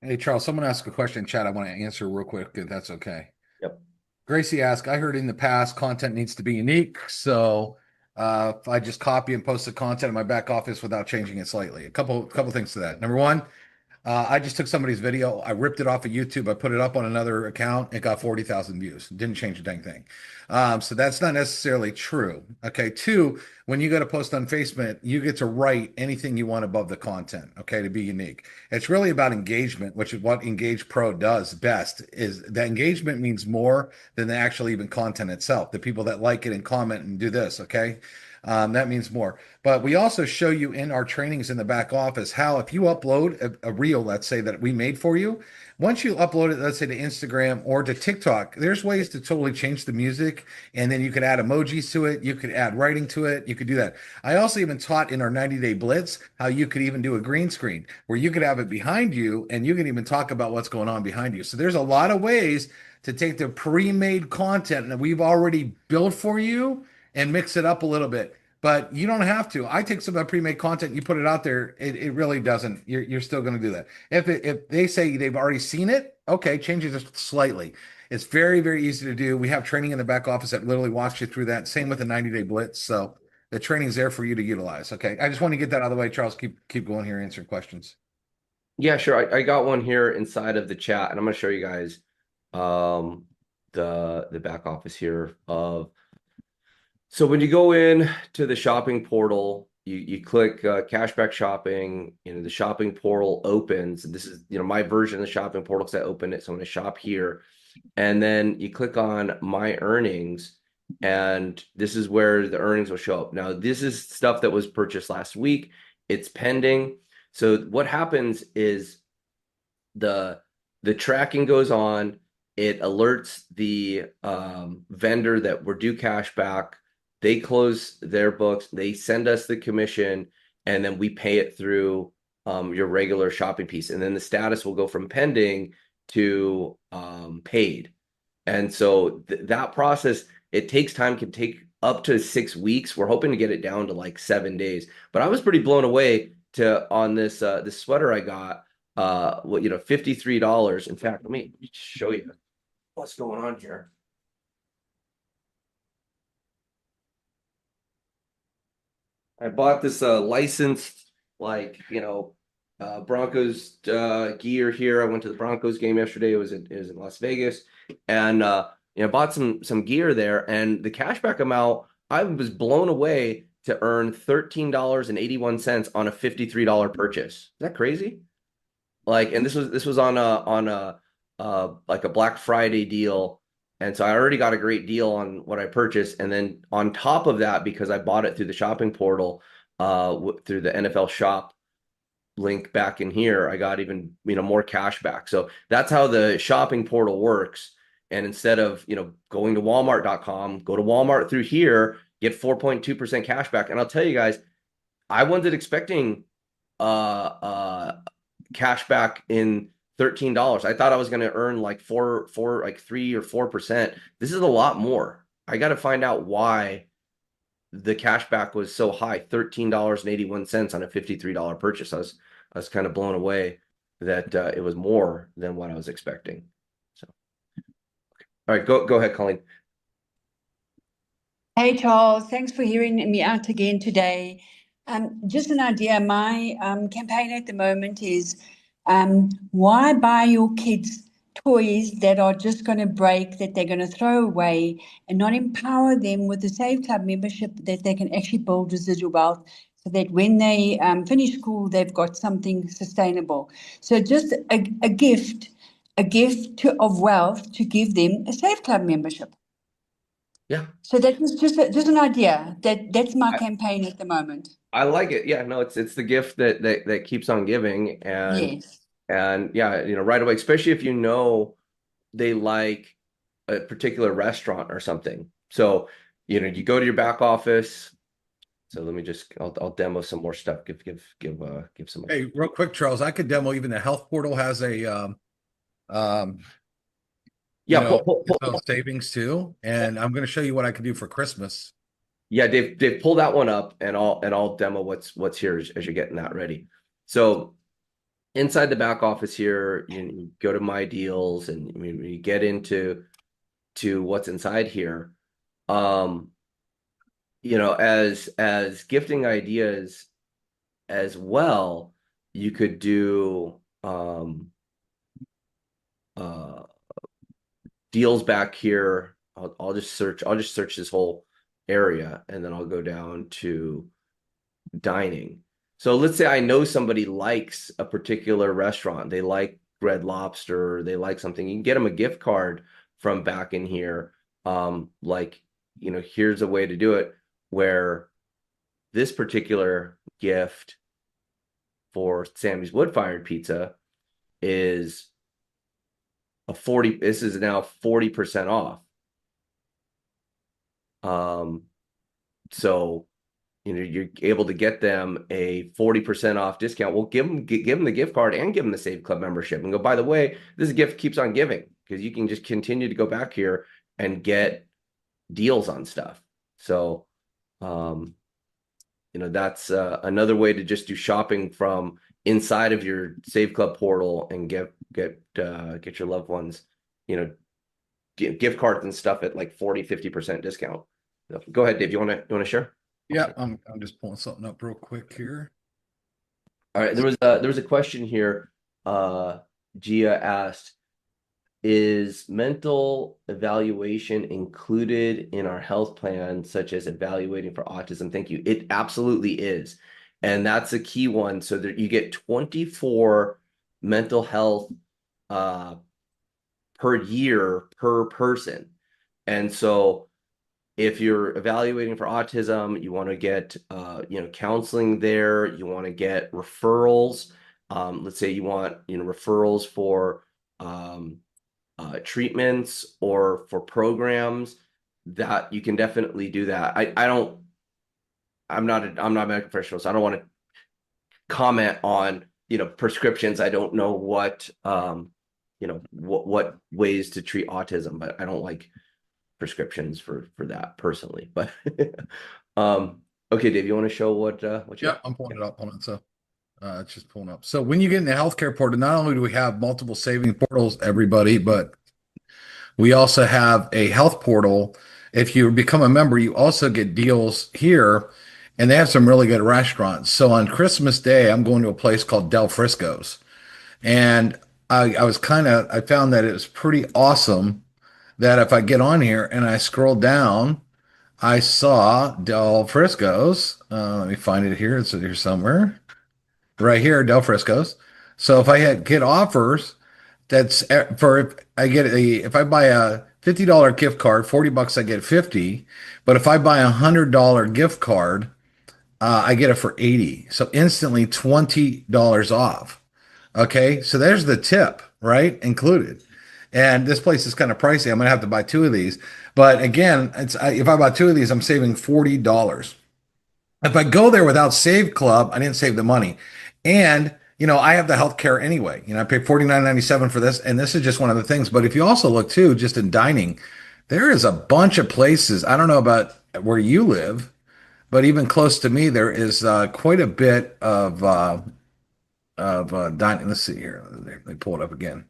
Hey, Charles, someone asked a question in chat I want to answer real quick, if that's okay. Yep. Gracie asked, I heard in the past content needs to be unique. So if I just copy and post the content in my back office without changing it slightly. A couple things to that. Number one, I just took somebody's video. I ripped it off of YouTube. I put it up on another account. It got 40,000 views. Didn't change a dang thing. So that's not necessarily true. Okay. Two, when you go to post on Facebook, you get to write anything you want above the content. Okay. To be unique. It's really about engagement, which is what Engage Pro does best. Is that engagement means more than the actual even content itself. The people that like it and comment and do this. Okay. That means more. But we also show you in our trainings in the back office how if you upload a reel, let's say that we made for you, once you upload it, let's say to Instagram or to TikTok, there's ways to totally change the music, and then you could add emojis to it. You could add writing to it. You could do that. I also even taught in our 90-day blitz how you could even do a green screen where you could have it behind you and you can even talk about what's going on behind you. So there's a lot of ways to take the pre-made content that we've already built for you and mix it up a little bit. But you don't have to. I take some of that pre-made content, you put it out there. It really doesn't. You're still going to do that. If they say they've already seen it, okay, change it just slightly. It's very, very easy to do. We have training in the back office that literally walks you through that. Same with the 90-day blitz. So the training's there for you to utilize. Okay, I just want to get that out of the way. Charles, keep going here, answering questions. Yeah, sure. I got one here inside of the chat, and I'm going to show you guys the back office here of. So when you go in to the shopping portal, you click cashback shopping, the shopping portal opens. This is, my version of the shopping portal because I opened it. So I'm going to shop here. And then you click on my earnings, and this is where the earnings will show up. Now, this is stuff that was purchased last week. It's pending. So what happens is the tracking goes on. It alerts the vendor that we're due cash back. They close their books, they send us the commission, and then we pay it through your regular shopping piece. And then the status will go from pending to paid. And so that process, it takes time, can take up to 6 weeks. We're hoping to get it down to like 7 days. But I was pretty blown away on this this sweater I got, $53. In fact, let me show you what's going on here. I bought this licensed, Broncos gear here. I went to the Broncos game yesterday. It was in Las Vegas, and bought some gear there. And the cashback amount, I was blown away to earn $13.81 on a $53 purchase. Is that crazy? And this was on a Black Friday deal. And so I already got a great deal on what I purchased. And then on top of that, because I bought it through the shopping portal, through the NFL shop link back in here, I got even, more cash back. So that's how the shopping portal works. And instead of, going to Walmart.com, go to Walmart through here, get 4.2% cash back. And I'll tell you guys, I wasn't expecting cash back in $13. I thought I was going to earn like 3 or 4%. This is a lot more. I got to find out why the cash back was so high, $13.81 on a $53 purchase. I was kind of blown away that it was more than what I was expecting. So, all right, go ahead, Colleen. Hey, Charles, thanks for hearing me out again today. Just an idea. My campaign at the moment is why buy your kids toys that are just going to break, that they're going to throw away, and not empower them with the Save Club membership that they can actually build residual wealth, so that when they finish school, they've got something sustainable. So just a gift of wealth to give them a Save Club membership. Yeah. So that was just an idea. That's my campaign at the moment. I like it. Yeah, no, it's the gift that keeps on giving. And yes. And yeah, right away, especially if they like a particular restaurant or something. So, you go to your back office. So let me I'll demo some more stuff. Give some. Hey, real quick, Charles, I could demo even the health portal has a um Yeah, its own savings too. And I'm going to show you what I can do for Christmas. yeah, Dave, pull that one up, and I'll demo what's here as you're getting that ready. So inside the back office here, you go to My Deals, and when you get into what's inside here, as gifting ideas as well, you could do deals back here. I'll just search this whole area, and then I'll go down to dining. So let's say I know somebody likes a particular restaurant. They like Red Lobster, they like something. You can get them a gift card from back in here. Here's a way to do it where this particular gift for Sammy's Wood-Fired Pizza is this is now 40% off. So you're able to get them a 40% off discount. We'll give them the gift card and give them the Save Club membership, and go, by the way, this gift keeps on giving, because you can just continue to go back here and get deals on stuff. So that's another way to just do shopping from inside of your Save Club portal and get your loved ones, gift cards and stuff at like 40-50% discount. So go ahead, Dave. You want to share? Yeah, I'm just pulling something up real quick here. All right, there was a question here. Gia asked, is mental evaluation included in our health plan, such as evaluating for autism? Thank you. It absolutely is. And that's a key one. So that you get 24 mental health per year per person. And so if you're evaluating for autism, you want to get counseling there, you want to get referrals. Let's say you want referrals for treatments or for programs, that you can definitely do that. I'm not a medical professional, so I don't want to comment on prescriptions. I don't know what ways to treat autism, but I don't like prescriptions for that personally. But okay, Dave, you want to show what you I'm pulling it up on it. So it's just pulling up. So when you get in the healthcare portal, not only do we have multiple saving portals, everybody, but we also have a health portal. If you become a member, you also get deals here, and they have some really good restaurants. So on Christmas Day, I'm going to a place called Del Frisco's, and I found that it was pretty awesome that if I get on here and I scroll down, I saw Del Frisco's. Let me find it here. It's here somewhere. Right here, Del Frisco's. So if I get offers, that's if I buy a $50 gift card, $40 I get 50. But if I buy a $100 gift card, I get it for 80. So instantly $20 off. Okay, so there's the tip, right? Included. And this place is kind of pricey. I'm gonna have to buy 2 of these. But again, if I buy 2 of these, I'm saving $40. If I go there without Save Club, I didn't save the money. And I have the health care anyway. I pay $49.97 for this, and this is just one of the things. But if you also look too, just in dining, there is a bunch of places. I don't know about where you live, but even close to me, there is quite a bit of dining. Let's see here. They pull it up again.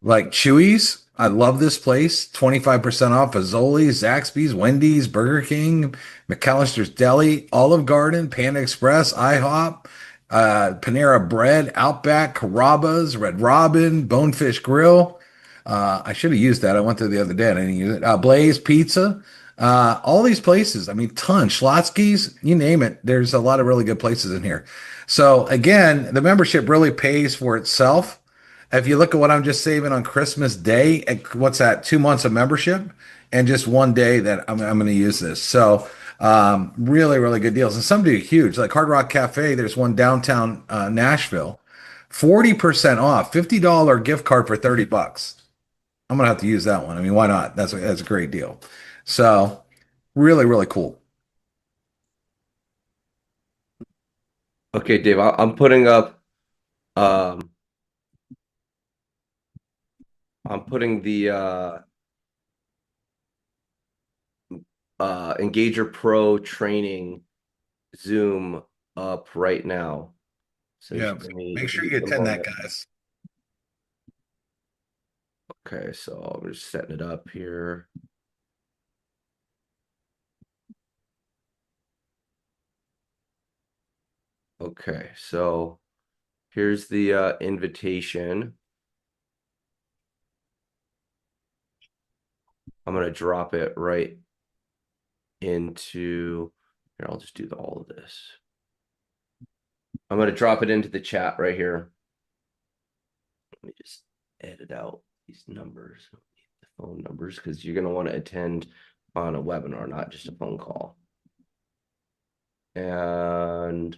Like Chewy's. I love this place. 25% off Fazoli's, Zaxby's, Wendy's, Burger King, McAllister's Deli, Olive Garden, Panda Express, IHOP, Panera Bread, Outback, Carrabba's, Red Robin, Bonefish Grill. I should have used that. I went there the other day and I didn't use it. Blaze Pizza. All these places. I mean, tons. Schlotzsky's, you name it. There's a lot of really good places in here. So again, the membership really pays for itself. If you look at what I'm just saving on Christmas Day, what's that? 2 months of membership and just 1 day that I'm going to use this. So really, really good deals. And some do huge, like Hard Rock Cafe. There's one downtown Nashville 40% off, $50 gift card for 30 bucks. I'm gonna have to use that one. I mean, why not? That's a great deal. So really, really cool. Okay, Dave, I'm putting up I'm putting the Engager Pro training Zoom up right now. So Yeah, just give me make sure just you a attend that, moment. guys. Okay, so I'm just setting it up here. Okay, so here's the invitation. I'm gonna drop it right into here. I'll just do all of this. I'm gonna drop it into the chat right here. Let me just edit out these numbers, the phone numbers, because you're gonna want to attend on a webinar, not just a phone call. And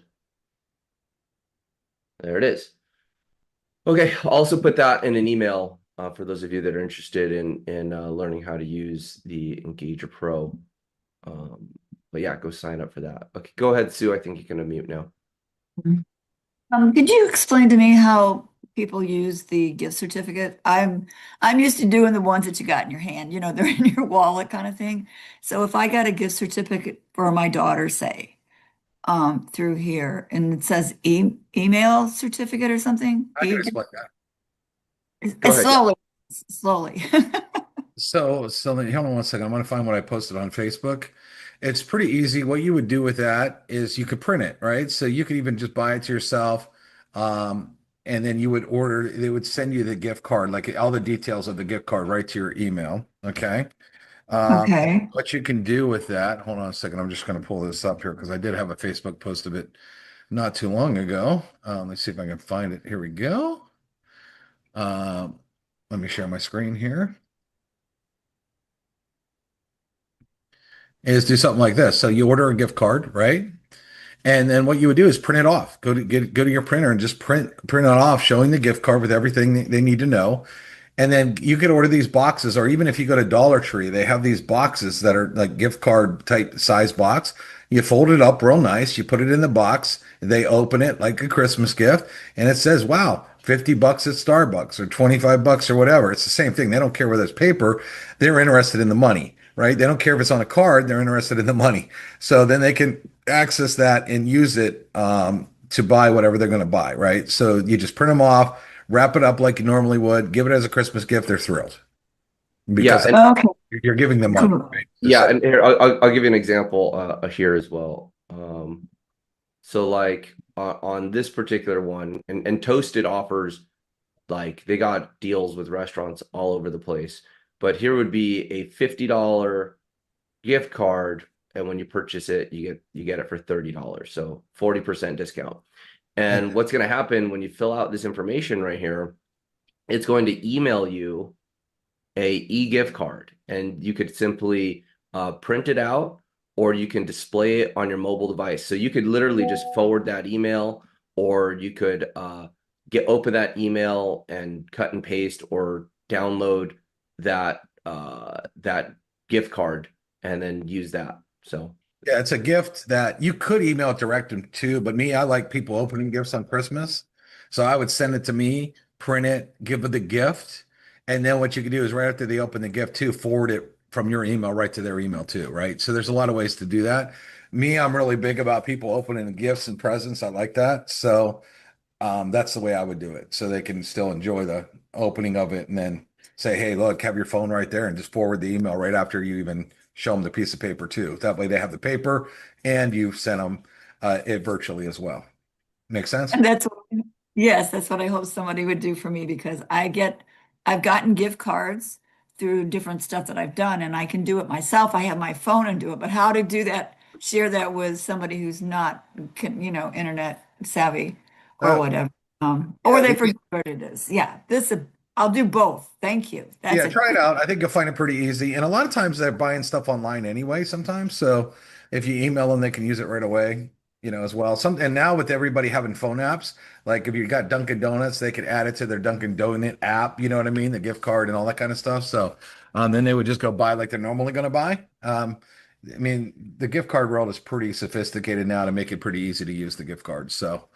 there it is. Okay, I'll also put that in an email for those of you that are interested in learning how to use the Engager Pro. But yeah, go sign up for that. Okay, go ahead, Sue. I think you can unmute now. Could you explain to me how people use the gift certificate? I'm used to doing the ones that you got in your hand, you know, they're in your wallet kind of thing. So if I got a gift certificate for my daughter, say, through here, and it says email certificate or something, I can explain that. Go ahead, yeah. slowly. So hold on one second. I'm gonna find what I posted on Facebook. It's pretty easy. What you would do with that is you could print it, right? So you could even just buy it to yourself. And then you would order, they would send you the gift card, like all the details of the gift card right to your email. Okay. Okay. What you can do with that, hold on a second. I'm just going to pull this up here because I did have a Facebook post of it not too long ago. Let's see if I can find it. Here we go. Let me share my screen here. Is do something like this. So you order a gift card, right? And then what you would do is print it off. Go to your printer and just print it off, showing the gift card with everything they need to know. And then you could order these boxes, or even if you go to Dollar Tree, they have these boxes that are like gift card type size box. You fold it up real nice, you put it in the box, they open it like a Christmas gift, and it says, wow, 50 bucks at Starbucks or 25 bucks or whatever. It's the same thing. They don't care whether it's paper, they're interested in the money, right? They don't care if it's on a card, they're interested in the money. So then they can access that and use it to buy whatever they're going to buy, right? So you just print them off, wrap it up like you normally would, give it as a Christmas gift. They're thrilled because Okay. you're giving them money. Cool. Right? Yeah, and here I'll give you an example here as well. So like on this particular one, and Toasted offers, like they got deals with restaurants all over the place. But here would be a $50 gift card, and when you purchase it, you get it for $30. So 40% discount. And what's going to happen when you fill out this information right here, it's going to email you a e-gift card, and you could simply print it out, or you can display it on your mobile device. So you could literally just forward that email, or you could open that email and cut and paste or download that gift card and then use that. So yeah, it's a gift that you could email it direct them to, but me, I like people opening gifts on Christmas. So I would send it to me, print it, give it the gift. And then what you can do is right after they open the gift too, forward it from your email right to their email too, right? So there's a lot of ways to do that. Me, I'm really big about people opening gifts and presents. I like that. So that's the way I would do it. So they can still enjoy the opening of it and then say, hey, look, have your phone right there and just forward the email right after you even show them the piece of paper too. That way they have the paper and you send them it virtually as well. Make sense? And yes, that's what I hope somebody would do for me because I've gotten gift cards through different stuff that I've done and I can do it myself. I have my phone and do it, but how to do that, share that with somebody who's not, internet savvy or whatever. Or they forget what it is. Yeah, I'll do both. Thank you. Yeah, try it out. I think you'll find it pretty easy. And a lot of times they're buying stuff online anyway sometimes. So if you email them, they can use it right away. as well. And now with everybody having phone apps, like if you got Dunkin' Donuts, they could add it to their Dunkin' Donut app, you know what I mean? The gift card and all that kind of stuff. So then they would just go buy like they're normally going to buy. I mean, the gift card world is pretty sophisticated now to make it pretty easy to use the gift cards. So,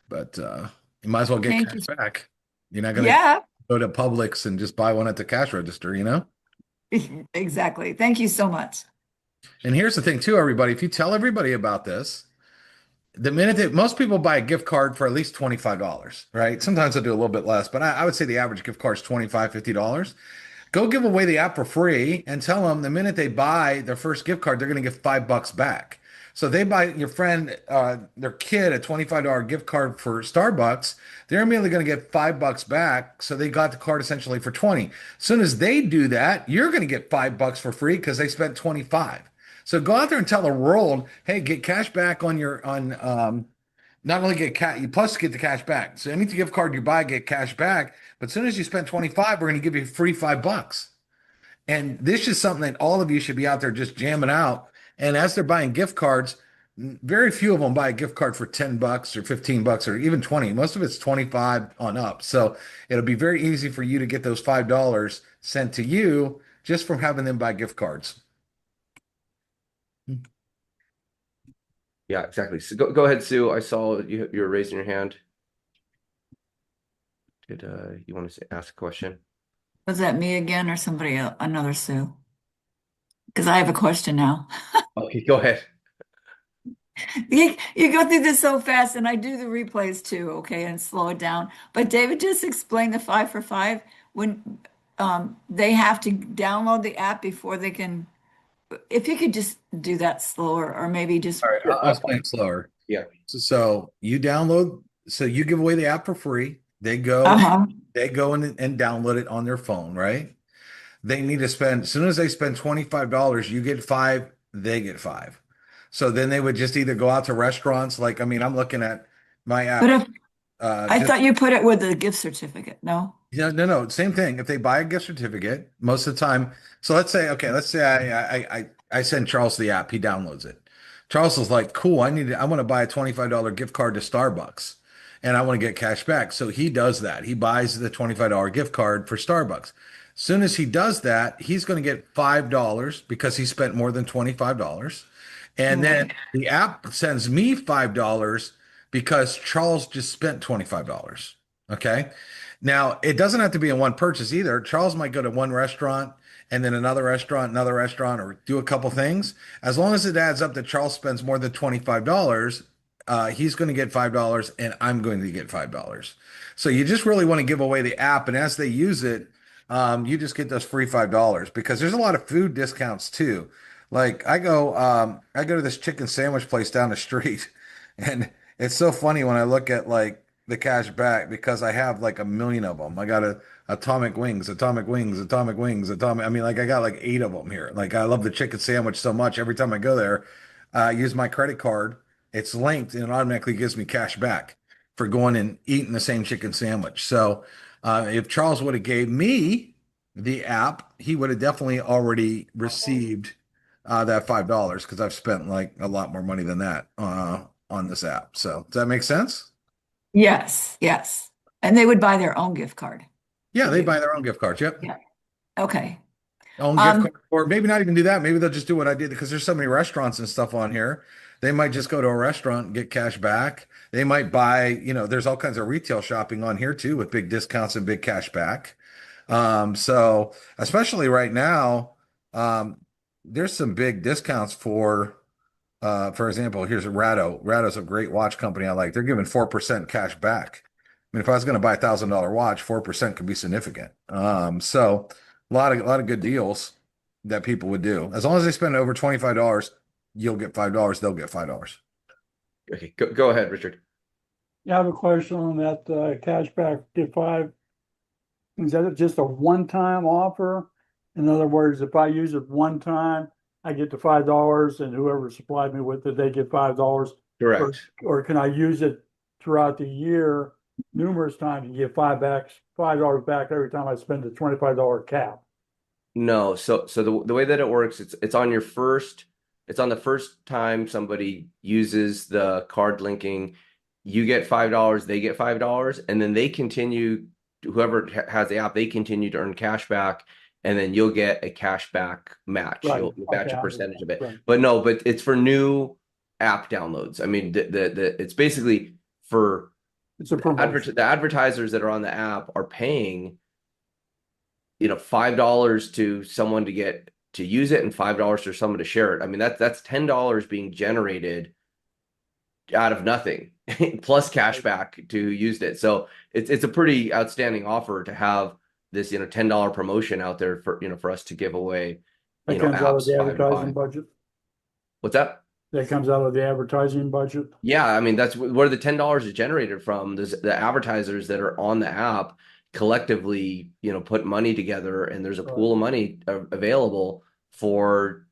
but you might as well get Thank you. cash back. You're not going to Yeah, go to Publix and just buy one at the cash register. exactly. Thank you so much. And here's the thing too, everybody, if you tell everybody about this, the minute that most people buy a gift card for at least $25, right? Sometimes they'll do a little bit less, but I would say the average gift card is $25, $50. Go give away the app for free and tell them the minute they buy their first gift card, they're going to get $5 back. So they buy your friend, their kid, a $25 gift card for Starbucks. They're immediately going to get $5 back. So they got the card essentially for 20. As soon as they do that, you're going to get $5 for free because they spent 25. So go out there and tell the world, hey, get cash back on not only get cash, you plus get the cash back. So any gift card you buy, get cash back. But as soon as you spend 25, we're going to give you free $5. And this is something that all of you should be out there just jamming out. And as they're buying gift cards, very few of them buy a gift card for $10 or $15 or even 20. Most of it's 25 on up. So it'll be very easy for you to get those $5 sent to you just from having them buy gift cards. Yeah, exactly. So go ahead, Sue. I saw you were raising your hand. Did you want to ask a question? Was that me again or somebody else, another Sue? Because I have a question now. Okay, go ahead. You go through this so fast, and I do the replays too, okay, and slow it down. But David just explained the 5 for 5 when they have to download the app before they can. If you could just do that slower, or maybe just. All right, I'll explain it slower. Yeah. So you give away the app for free. They go and download it on their phone, right? They need to spend, as soon as they spend $25, you get 5, they get 5. So then they would just either go out to restaurants. Like, I mean, I'm looking at my app. But if, I thought you put it with a gift certificate. No. Yeah, no, same thing. If they buy a gift certificate, most of the time. So let's say I send Charles the app. He downloads it. Charles is like, cool. I want to buy a $25 gift card to Starbucks, and I want to get cash back. So he does that. He buys the $25 gift card for Starbucks. As soon as he does that, he's going to get $5 because he spent more than $25. And then the app sends me $5 because Charles just spent $25. Okay. Now, it doesn't have to be in one purchase either. Charles might go to one restaurant and then another restaurant, or do a couple things. As long as it adds up that Charles spends more than $25, he's going to get $5 and I'm going to get $5. So you just really want to give away the app. And as they use it, you just get those free $5 because there's a lot of food discounts too. Like I go to this chicken sandwich place down the street, and it's so funny when I look at like the cash back because I have like a million of them. I got Atomic Wings. I mean, like I got like 8 of them here. Like I love the chicken sandwich so much. Every time I go there, I use my credit card. It's linked and it automatically gives me cash back for going and eating the same chicken sandwich. So if Charles would have gave me the app, he would have definitely already received that $5 because I've spent like a lot more money than that on this app. So does that make sense? Yes. And they would buy their own gift card. Yeah, they buy their own gift cards. Yep. Yeah. Okay. Own gift card, or maybe not even do that. Maybe they'll just do what I did because there's so many restaurants and stuff on here. They might just go to a restaurant and get cash back. They might buy, there's all kinds of retail shopping on here too with big discounts and big cash back. So especially right now, there's some big discounts for example, here's Rado. Rado's a great watch company I like. They're giving 4% cash back. I mean, if I was going to buy $1,000 watch, 4% could be significant. So a lot of good deals that people would do. As long as they spend over $25, you'll get $5. They'll get $5. Okay, go ahead, Richard. Yeah, I have a question on that cashback get 5. Is that just a one-time offer? In other words, if I use it one time, I get the $5, and whoever supplied me with it, they get $5. Correct. Or can I use it throughout the year numerous times and get $5 back every time I spend the $25 cap? No, so the way that it works, it's on your first It's on the first time somebody uses the card linking, you get $5, they get $5, and then they continue, whoever has the app, they continue to earn cash back, and then you'll get a cash back match. Right. You'll match Okay, a I percentage of it. understand. But it's for new app downloads. I mean, it's basically for It's a promotion. the advertisers that are on the app are paying, $5 to someone to use it and $5 for someone to share it. I mean, that's $10 being generated out of nothing plus cash back to who used it. So it's a pretty outstanding offer to have this, $10 promotion out there for us to give away, That comes out of apps the 5 to advertising 5. budget. What's that? That comes out of the advertising budget. Yeah, I mean, that's where the $10 is generated from. The advertisers that are on the app collectively, put money together, and there's a pool of money available for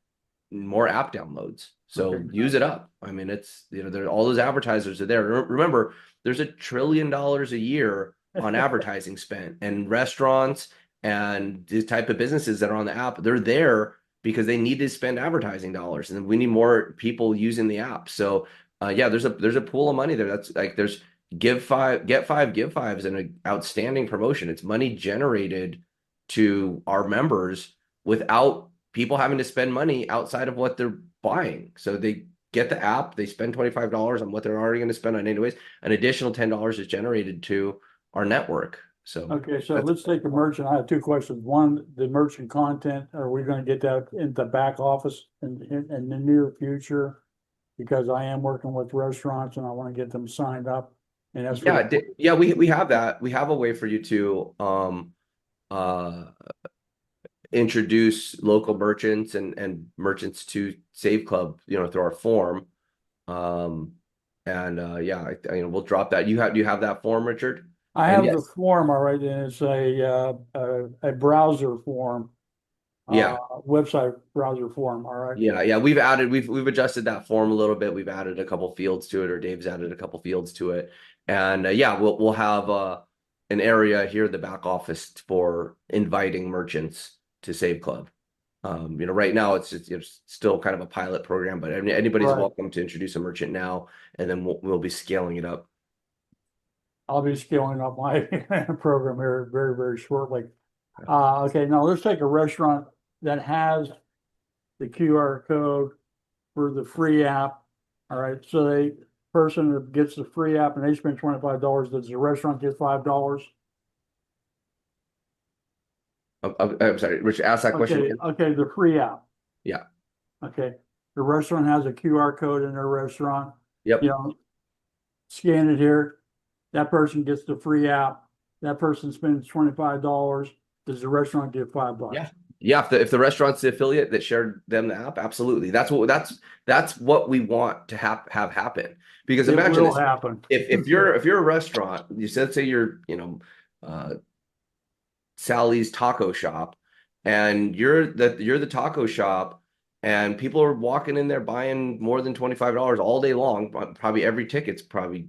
more app downloads. So Okay. use it up. I mean, it's, there, all those advertisers are there. Remember, there's $1 trillion a year on advertising spent, and restaurants and these type of businesses that are on the app, they're there because they need to spend advertising dollars, and we need more people using the app. So yeah, there's a pool of money there. That's like, there's give 5, get 5, give 5 is an outstanding promotion. It's money generated to our members without people having to spend money outside of what they're buying. So they get the app, they spend $25 on what they're already going to spend on anyways. An additional $10 is generated to our network. So Okay, so let's take the merchant. I have two questions. One, the merchant content, are we going to get that in the back office in the near future? Because I am working with restaurants and I want to get them signed up. And that's yeah, we have that. We have a way for you to introduce local merchants and merchants to Save Club, through our form. Yeah, we'll drop that. Do you have that form, Richard? I have the yes. form, all right, and it's a browser form. Yeah. Website browser form, all right. Yeah, we've adjusted that form a little bit. We've added a couple fields to it, or Dave's added a couple fields to it. And yeah, we'll have an area here in the back office for inviting merchants to Save Club. Right now it's still kind of a pilot program, but anybody's Right. welcome to introduce a merchant now, and then we'll be scaling it up. I'll be scaling up my program here very, very shortly. Okay, now let's take a restaurant that has the QR code for the free app. All right, so the person that gets the free app and they spend $25, does the restaurant get $5? I'm sorry, Rich, ask that question again. Okay, the free app. Yeah. Okay, the restaurant has a QR code in their restaurant. Yep. Scan it here. That person gets the free app. That person spends $25. Does the restaurant get $5? Yeah. If the restaurant's the affiliate that shared them the app, absolutely. That's what we want to have happen. Because imagine will happen. If you're a restaurant, say you're Sally's Taco Shop, and you're the taco shop, and people are walking in there buying more than $25 all day long. Probably every ticket's probably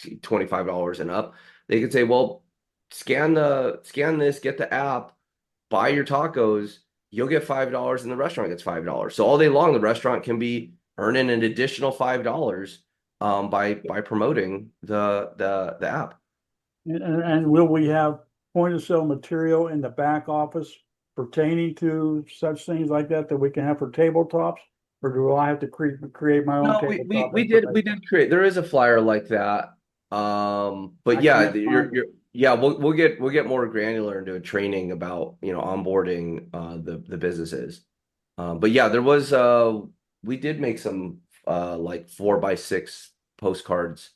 $25 and up. They could say, well, scan this, get the app, buy your tacos, you'll get $5, and the restaurant gets $5. So all day long, the restaurant can be earning an additional $5 by promoting the app. And will we have point of sale material in the back office pertaining to such things like that we can have for tabletops? Or do I have to create my own? No, we did create. There is a flyer like that. But yeah, we'll get more granular into a training about onboarding the businesses. But yeah, there was we did make some like 4x6 postcards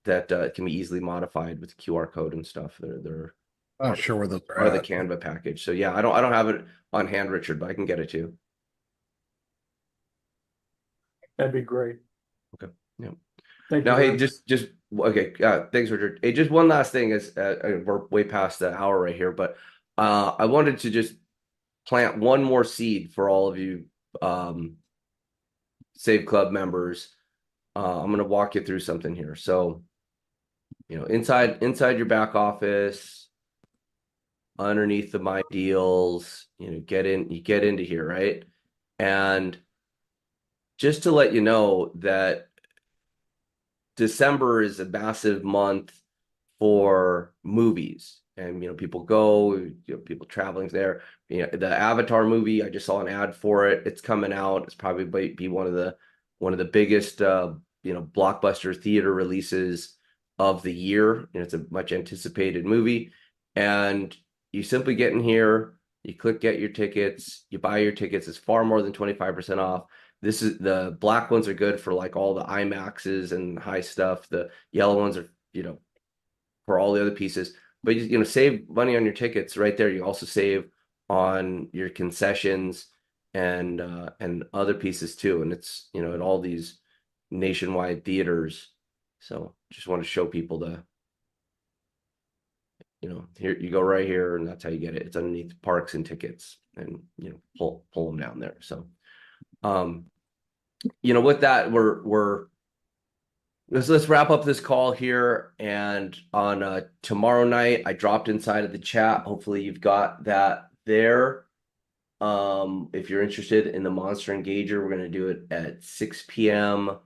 that can be easily modified with QR code and stuff. They're I'm not sure where those are part of the at. Canva package. So yeah, I don't have it on hand, Richard, but I can get it to you. That'd be great. Okay. Yeah. Thank Now, you. hey, just okay. Thanks, Richard. Hey, just one last thing is we're way past the hour right here, but I wanted to just plant one more seed for all of you Save Club members. I'm going to walk you through something here. So, inside your back office, underneath the My Deals, you get into here, right? And just to let you know that December is a massive month for movies, and people go, people traveling there. The Avatar movie, I just saw an ad for it. It's coming out. It's probably might be one of the biggest blockbuster theater releases of the year. It's a much anticipated movie, and you simply get in here, you click get your tickets, you buy your tickets. It's far more than 25% off. This is the black ones are good for like all the IMAXs and high stuff. The yellow ones are, for all the other pieces. But save money on your tickets right there. You also save on your concessions and other pieces too. And it's, at all these nationwide theaters. So just want to show people here you go right here, and that's how you get it. It's underneath parks and tickets, and pull them down there. So with that, let's wrap up this call here. And on tomorrow night, I dropped inside of the chat. Hopefully you've got that there. If you're interested in the Monster Engager, we're going to do it at 6 p.m.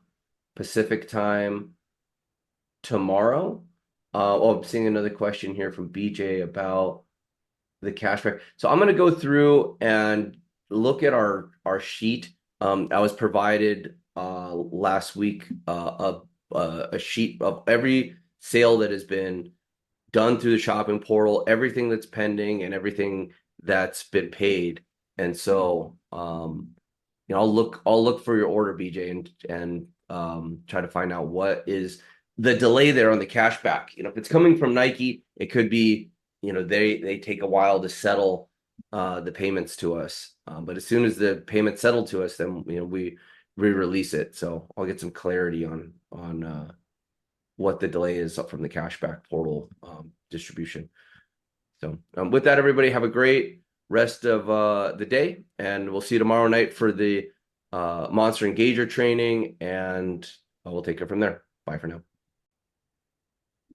Pacific time tomorrow. I'm seeing another question here from BJ about the cashback. So I'm going to go through and look at our sheet. I was provided last week a sheet of every sale that has been done through the shopping portal, everything that's pending, and everything that's been paid. And so I'll look for your order, BJ, and try to find out what is the delay there on the cashback. If it's coming from Nike, it could be they take a while to settle the payments to us. But as soon as the payment's settled to us, then we re-release it. So I'll get some clarity on what the delay is from the cashback portal distribution. So with that, everybody have a great rest of the day, and we'll see you tomorrow night for the Monster Engager training, and we'll take it from there. Bye for now.